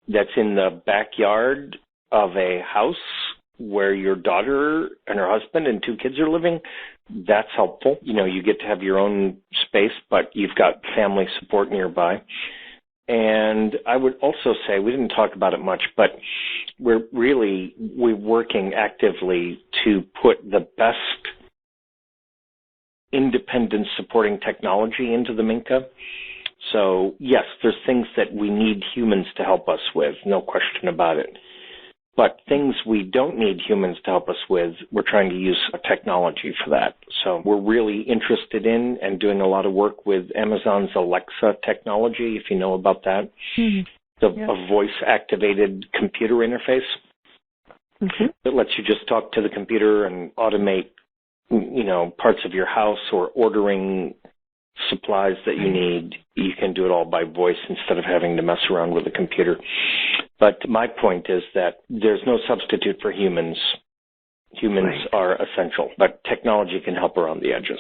that's in the backyard of a house where your daughter and her husband and 2 kids are living, that's helpful. You know, you get to have your own space, but you've got family support nearby. And I would also say, we didn't talk about it much, but we're working actively to put the best independence supporting technology into the Minka. So yes, there's things that we need humans to help us with, no question about it. But things we don't need humans to help us with, we're trying to use technology for that. So we're really interested in and doing a lot of work with Amazon's Alexa technology, if you know about that. A voice-activated computer interface that lets you just talk to the computer and automate, parts of your house or ordering supplies that you need. You can do it all by voice instead of having to mess around with a computer. But my point is that there's no substitute for humans. Humans are essential, but technology can help around the edges.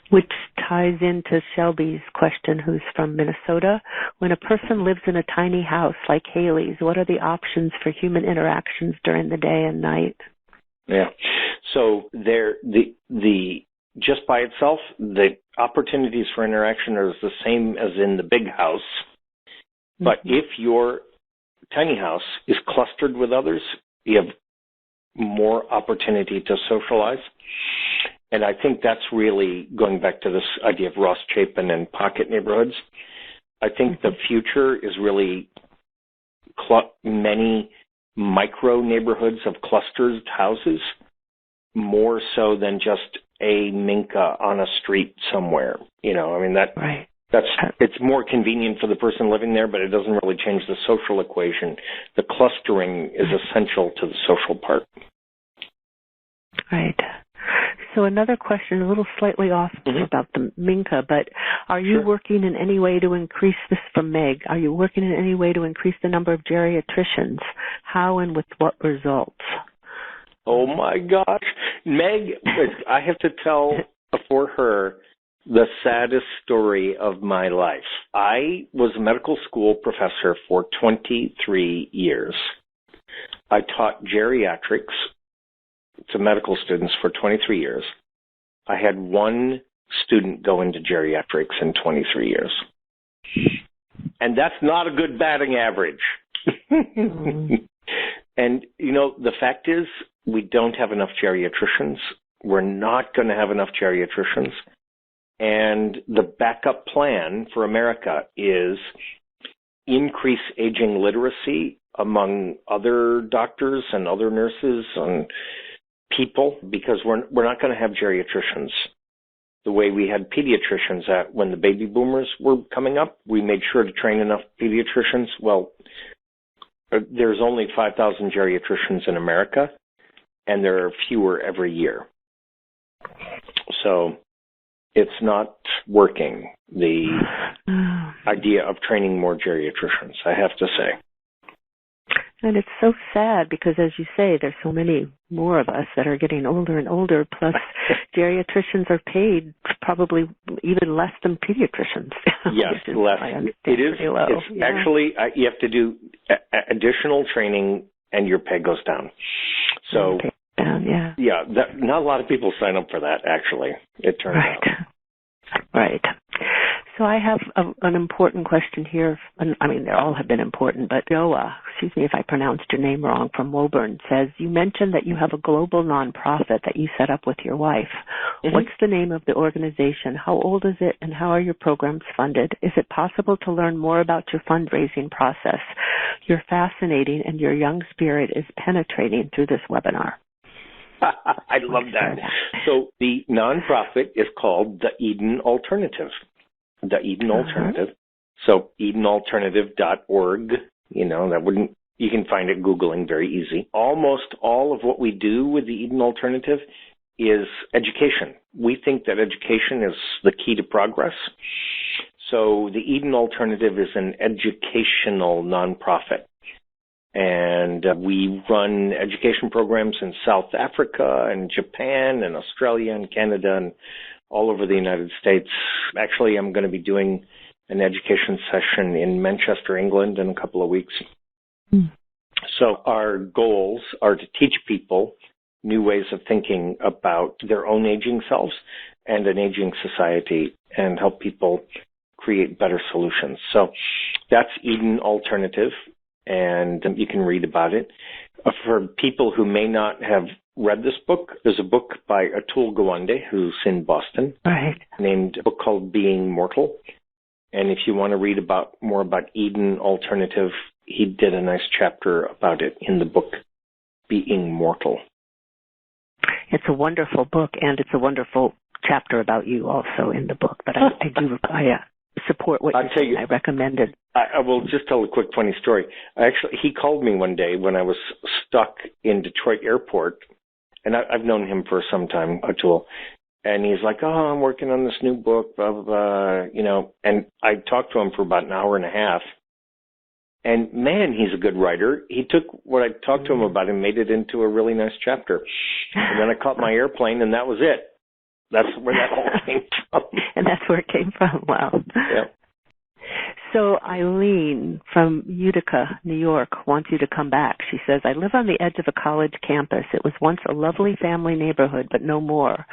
Which ties into Shelby's question, who's from Minnesota. When a person lives in a tiny house like Haley's, what are the options for human interactions during the day and night? Yeah. So just by itself, the opportunities for interaction are the same as in the big house. But if your tiny house is clustered with others, you have more opportunity to socialize. And I think that's really going back to this idea of Ross Chapin and pocket neighborhoods. I think the future is really many micro neighborhoods of clustered houses, more so than just a Minka on a street somewhere. It's more convenient for the person living there, but it doesn't really change the social equation. The clustering is essential to the social part. Right. So another question, a little slightly off about the Minka, but are you working in any way to increase this, from Meg, are you working in any way to increase the number of geriatricians? How and with what results? Oh my gosh. Meg, I have to tell for her the saddest story of my life. I was a medical school professor for 23 years. I taught geriatrics to medical students for 23 years. I had one student go into geriatrics in 23 years. And that's not a good batting average. And, the fact is, we don't have enough geriatricians. We're not going to have enough geriatricians. And the backup plan for America is increase aging literacy among other doctors and other nurses and people, because we're not going to have geriatricians the way we had pediatricians at when the baby boomers were coming up. We made sure to train enough pediatricians. Well, there's only 5,000 geriatricians in America, and there are fewer every year. So it's not working, the idea of training more geriatricians, I have to say. And it's so sad because, as you say, there's so many more of us that are getting older and older, plus geriatricians are paid probably even less than pediatricians. Yes, less. It is. It's actually, you have to do additional training and your pay goes down. So, not a lot of people sign up for that, actually, it turns out. Right. So I have an important question here. I mean, they all have been important, but Joa, excuse me if I pronounced your name wrong, from Woburn says, you mentioned that you have a global nonprofit that you set up with your wife. Mm-hmm. What's the name of the organization? How old is it, and how are your programs funded? Is it possible to learn more about your fundraising process? You're fascinating, and your young spirit is penetrating through this webinar. I love that. So the nonprofit is called the Eden Alternative. The Eden Alternative. So EdenAlternative.org, you can find it Googling, very easy. Almost all of what we do with the Eden Alternative is education. We think that education is the key to progress. So the Eden Alternative is an educational nonprofit. And we run education programs in South Africa and Japan and Australia and Canada and all over the United States. Actually, I'm going to be doing an education session in Manchester, England in a couple of weeks. So our goals are to teach people new ways of thinking about their own aging selves and an aging society and help people create better solutions. So that's Eden Alternative, and you can read about it. For people who may not have read this book, there's a book by Atul Gawande, who's in Boston, named a book called Being Mortal. And if you want to read more about Eden Alternative, he did a nice chapter about it in the book Being Mortal. It's a wonderful book, and it's a wonderful chapter about you also in the book. But I support what you're saying. I recommend it. I will just tell a quick funny story. He called me one day when I was stuck in Detroit Airport, and I've known him for some time, Atul, and he's like, I'm working on this new book, blah, blah, blah, and I talked to him for about an hour and a half, and man, he's a good writer. He took what I talked to him about and made it into a really nice chapter, and then I caught my airplane, and that was it. That's where that all came from. And that's where it came from. Wow. Yeah. So Eileen from Utica, New York, wants you to come back. She says, I live on the edge of a college campus. It was once a lovely family neighborhood, but no more.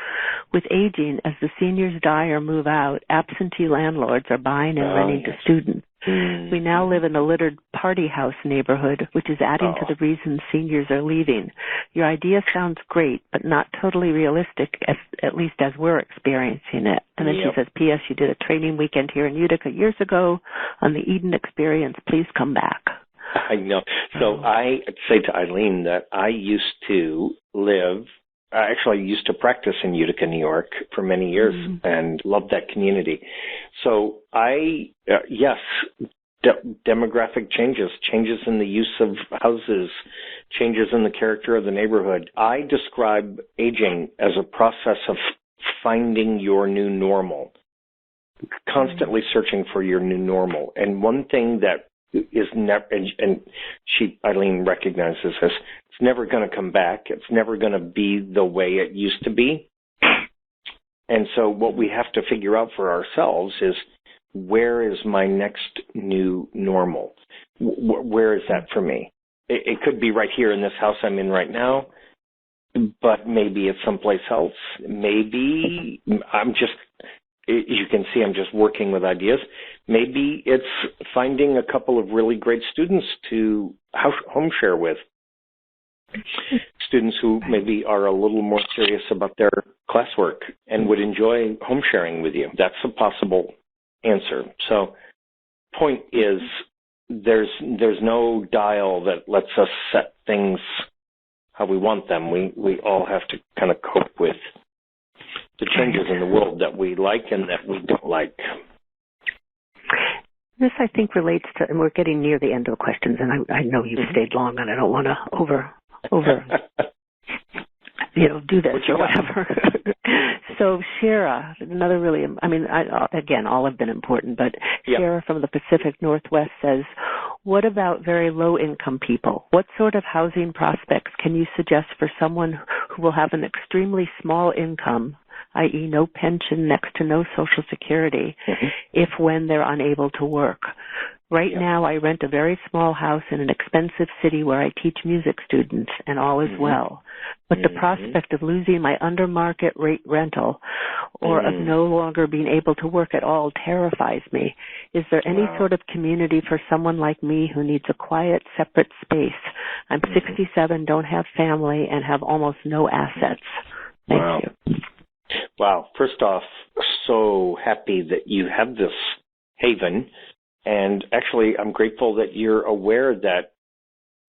With aging, as the seniors die or move out, absentee landlords are buying and renting to students. We now live in a littered party house neighborhood, which is adding to the reasons seniors are leaving. Your idea sounds great, but not totally realistic, at least as we're experiencing it. And then she says, P.S., you did a training weekend here in Utica years ago on the Eden experience. Please come back. I know. So I say to Eileen that I used to practice in Utica, New York for many years and loved that community. So demographic changes in the use of houses, changes in the character of the neighborhood. I describe aging as a process of finding your new normal, constantly searching for your new normal. And one thing that is never, and Eileen recognizes this, it's never going to come back. It's never going to be the way it used to be. And so what we have to figure out for ourselves is, where is my next new normal? Where is that for me? It could be right here in this house I'm in right now, but maybe it's someplace else. Maybe you can see I'm just working with ideas. Maybe it's finding a couple of really great students to home share with. Students who maybe are a little more serious about their classwork and would enjoy home sharing with you. That's a possible answer. So point is, there's no dial that lets us set things how we want them. We all have to kind of cope with the changes in the world that we like and that we don't like. This, I think, relates to, and we're getting near the end of the questions, and I know you've stayed long, and I don't want to over do this or whatever. So Shara, another really, again, all have been important, but Shara from the Pacific Northwest says, what about very low-income people? What sort of housing prospects can you suggest for someone who will have an extremely small income, i.e. no pension, next to no Social Security, if when they're unable to work? Right now, I rent a very small house in an expensive city where I teach music students, and all is well. But the prospect of losing my under-market rate rental or of no longer being able to work at all terrifies me. Is there any sort of community for someone like me who needs a quiet, separate space? I'm 67, don't have family, and have almost no assets. Thank you. Wow. First off, so happy that you have this haven. And actually, I'm grateful that you're aware that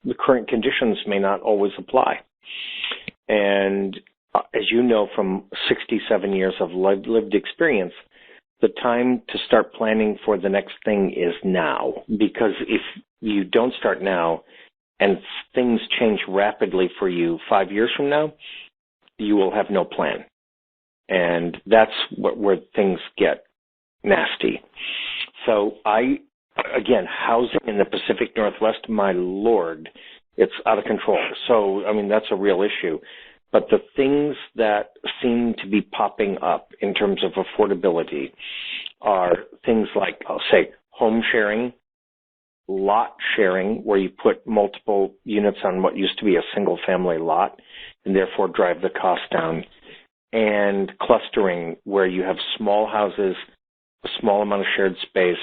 the current conditions may not always apply. And as you know from 67 years of lived experience, the time to start planning for the next thing is now. Because if you don't start now and things change rapidly for you 5 years from now, you will have no plan. And that's where things get nasty. So again, housing in the Pacific Northwest, my Lord, it's out of control. So, that's a real issue. But the things that seem to be popping up in terms of affordability are things like, I'll say, home sharing, lot sharing, where you put multiple units on what used to be a single family lot and therefore drive the cost down, and clustering, where you have small houses, a small amount of shared space,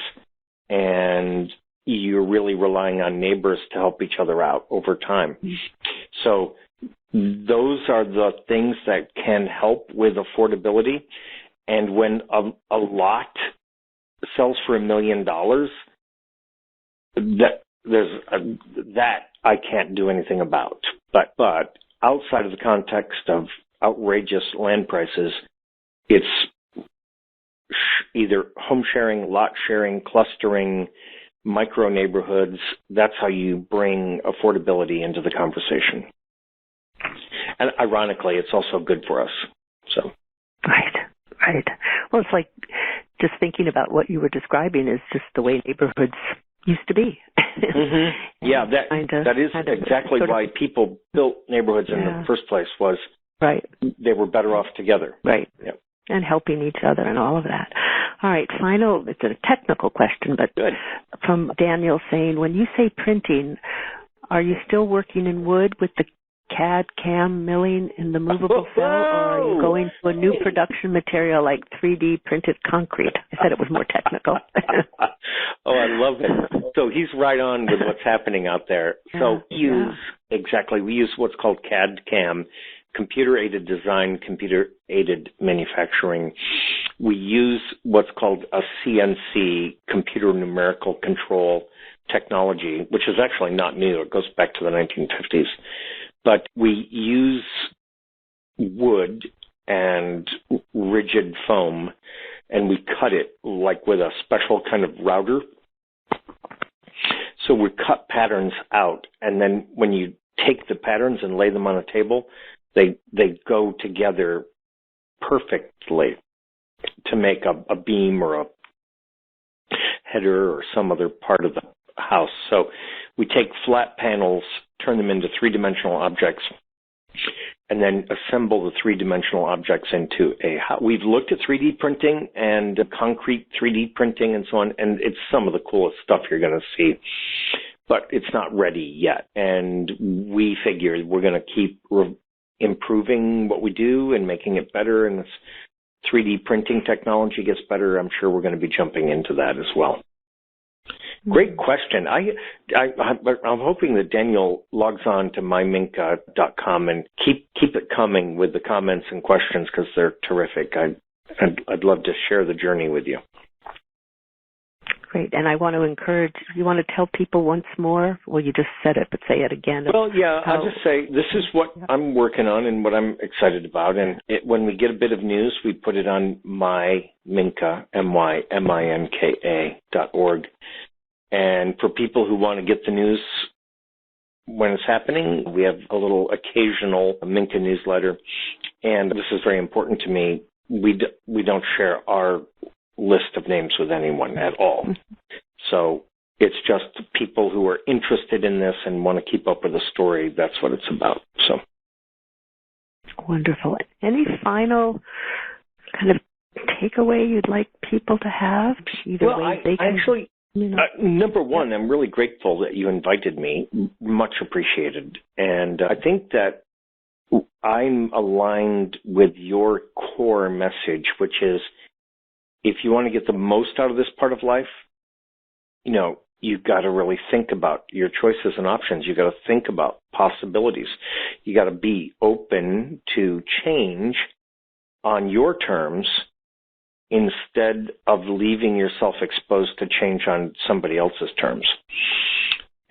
and you're really relying on neighbors to help each other out over time. So those are the things that can help with affordability. And when a lot sells for $1 million, that I can't do anything about. But outside of the context of outrageous land prices, it's either home sharing, lot sharing, clustering, micro neighborhoods. That's how you bring affordability into the conversation. And ironically, it's also good for us. So. Right. Well, it's like just thinking about what you were describing is just the way neighborhoods used to be. Yeah, that is exactly why people built neighborhoods in the first place, was they were better off together. Right. Yep. And helping each other and all of that. All right, final, it's a technical question, but good. From Daniel saying, when you say printing, are you still working in wood with the CAD/CAM milling in the movable cell, or are you going to a new production material like 3D printed concrete? I said it was more technical. Oh, I love it. So he's right on with what's happening out there. So we use what's called CAD/CAM, computer-aided design, computer-aided manufacturing. We use what's called a CNC, computer numerical control technology, which is actually not new. It goes back to the 1950s. But we use wood and rigid foam, and we cut it like with a special kind of router. So we cut patterns out, and then when you take the patterns and lay them on a table, they go together perfectly to make a beam or a header or some other part of the house. So we take flat panels, turn them into three-dimensional objects, and then assemble the three-dimensional objects into a house. We've looked at 3D printing and concrete 3D printing and so on, and it's some of the coolest stuff you're going to see, but it's not ready yet. And we figured we're going to keep improving what we do and making it better, and as 3D printing technology gets better, I'm sure we're going to be jumping into that as well. Great question. I'm hoping that Daniel logs on to myminka.com and keep it coming with the comments and questions, because they're terrific. I'd love to share the journey with you. Great. And I want to encourage, you want to tell people once more? Well, you just said it, but say it again. Well, yeah, I'll just say this is what I'm working on and what I'm excited about. And when we get a bit of news, we put it on Minka, MYMINKA.org. And for people who want to get the news when it's happening, we have a little occasional Minka newsletter. And this is very important to me. We don't share our list of names with anyone at all. So it's just people who are interested in this and want to keep up with the story. That's what it's about. So wonderful. Any final kind of takeaway you'd like people to have? Number one, I'm really grateful that you invited me. Much appreciated. And I think that I'm aligned with your core message, which is if you want to get the most out of this part of life, you've got to really think about your choices and options. You've got to think about possibilities. You got to be open to change on your terms instead of leaving yourself exposed to change on somebody else's terms.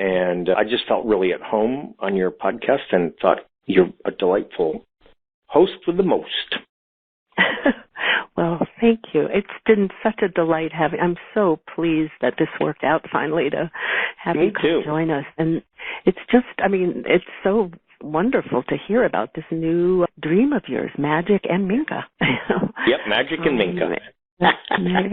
And I just felt really at home on your podcast and thought you're a delightful host with the most. Well, thank you. It's been such a delight I'm so pleased that this worked out finally to have you come join us. And it's just, it's so wonderful to hear about this new dream of yours, Magic and Minka. Yep, Magic and Minka.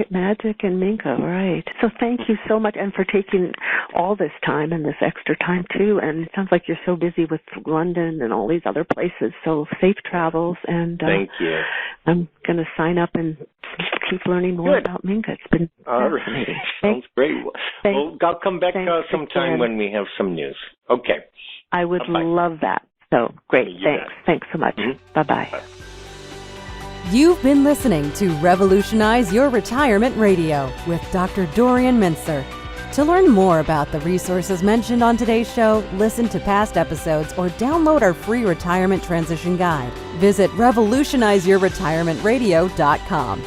Magic and Minka, right. So thank you so much, and for taking all this time and this extra time, too. And it sounds like you're so busy with London and all these other places, so safe travels. And thank you. I'm going to sign up and keep learning more about Minka. It's been fascinating. Sounds great. Well, I'll come back sometime when we have some news. Okay. I would love that. So, great. Thanks so much. Mm-hmm. Bye-bye. Bye. You've been listening to Revolutionize Your Retirement Radio with Dr. Dorian Mintzer. To learn more about the resources mentioned on today's show, listen to past episodes, or download our free retirement transition guide, visit revolutionizeyourretirementradio.com.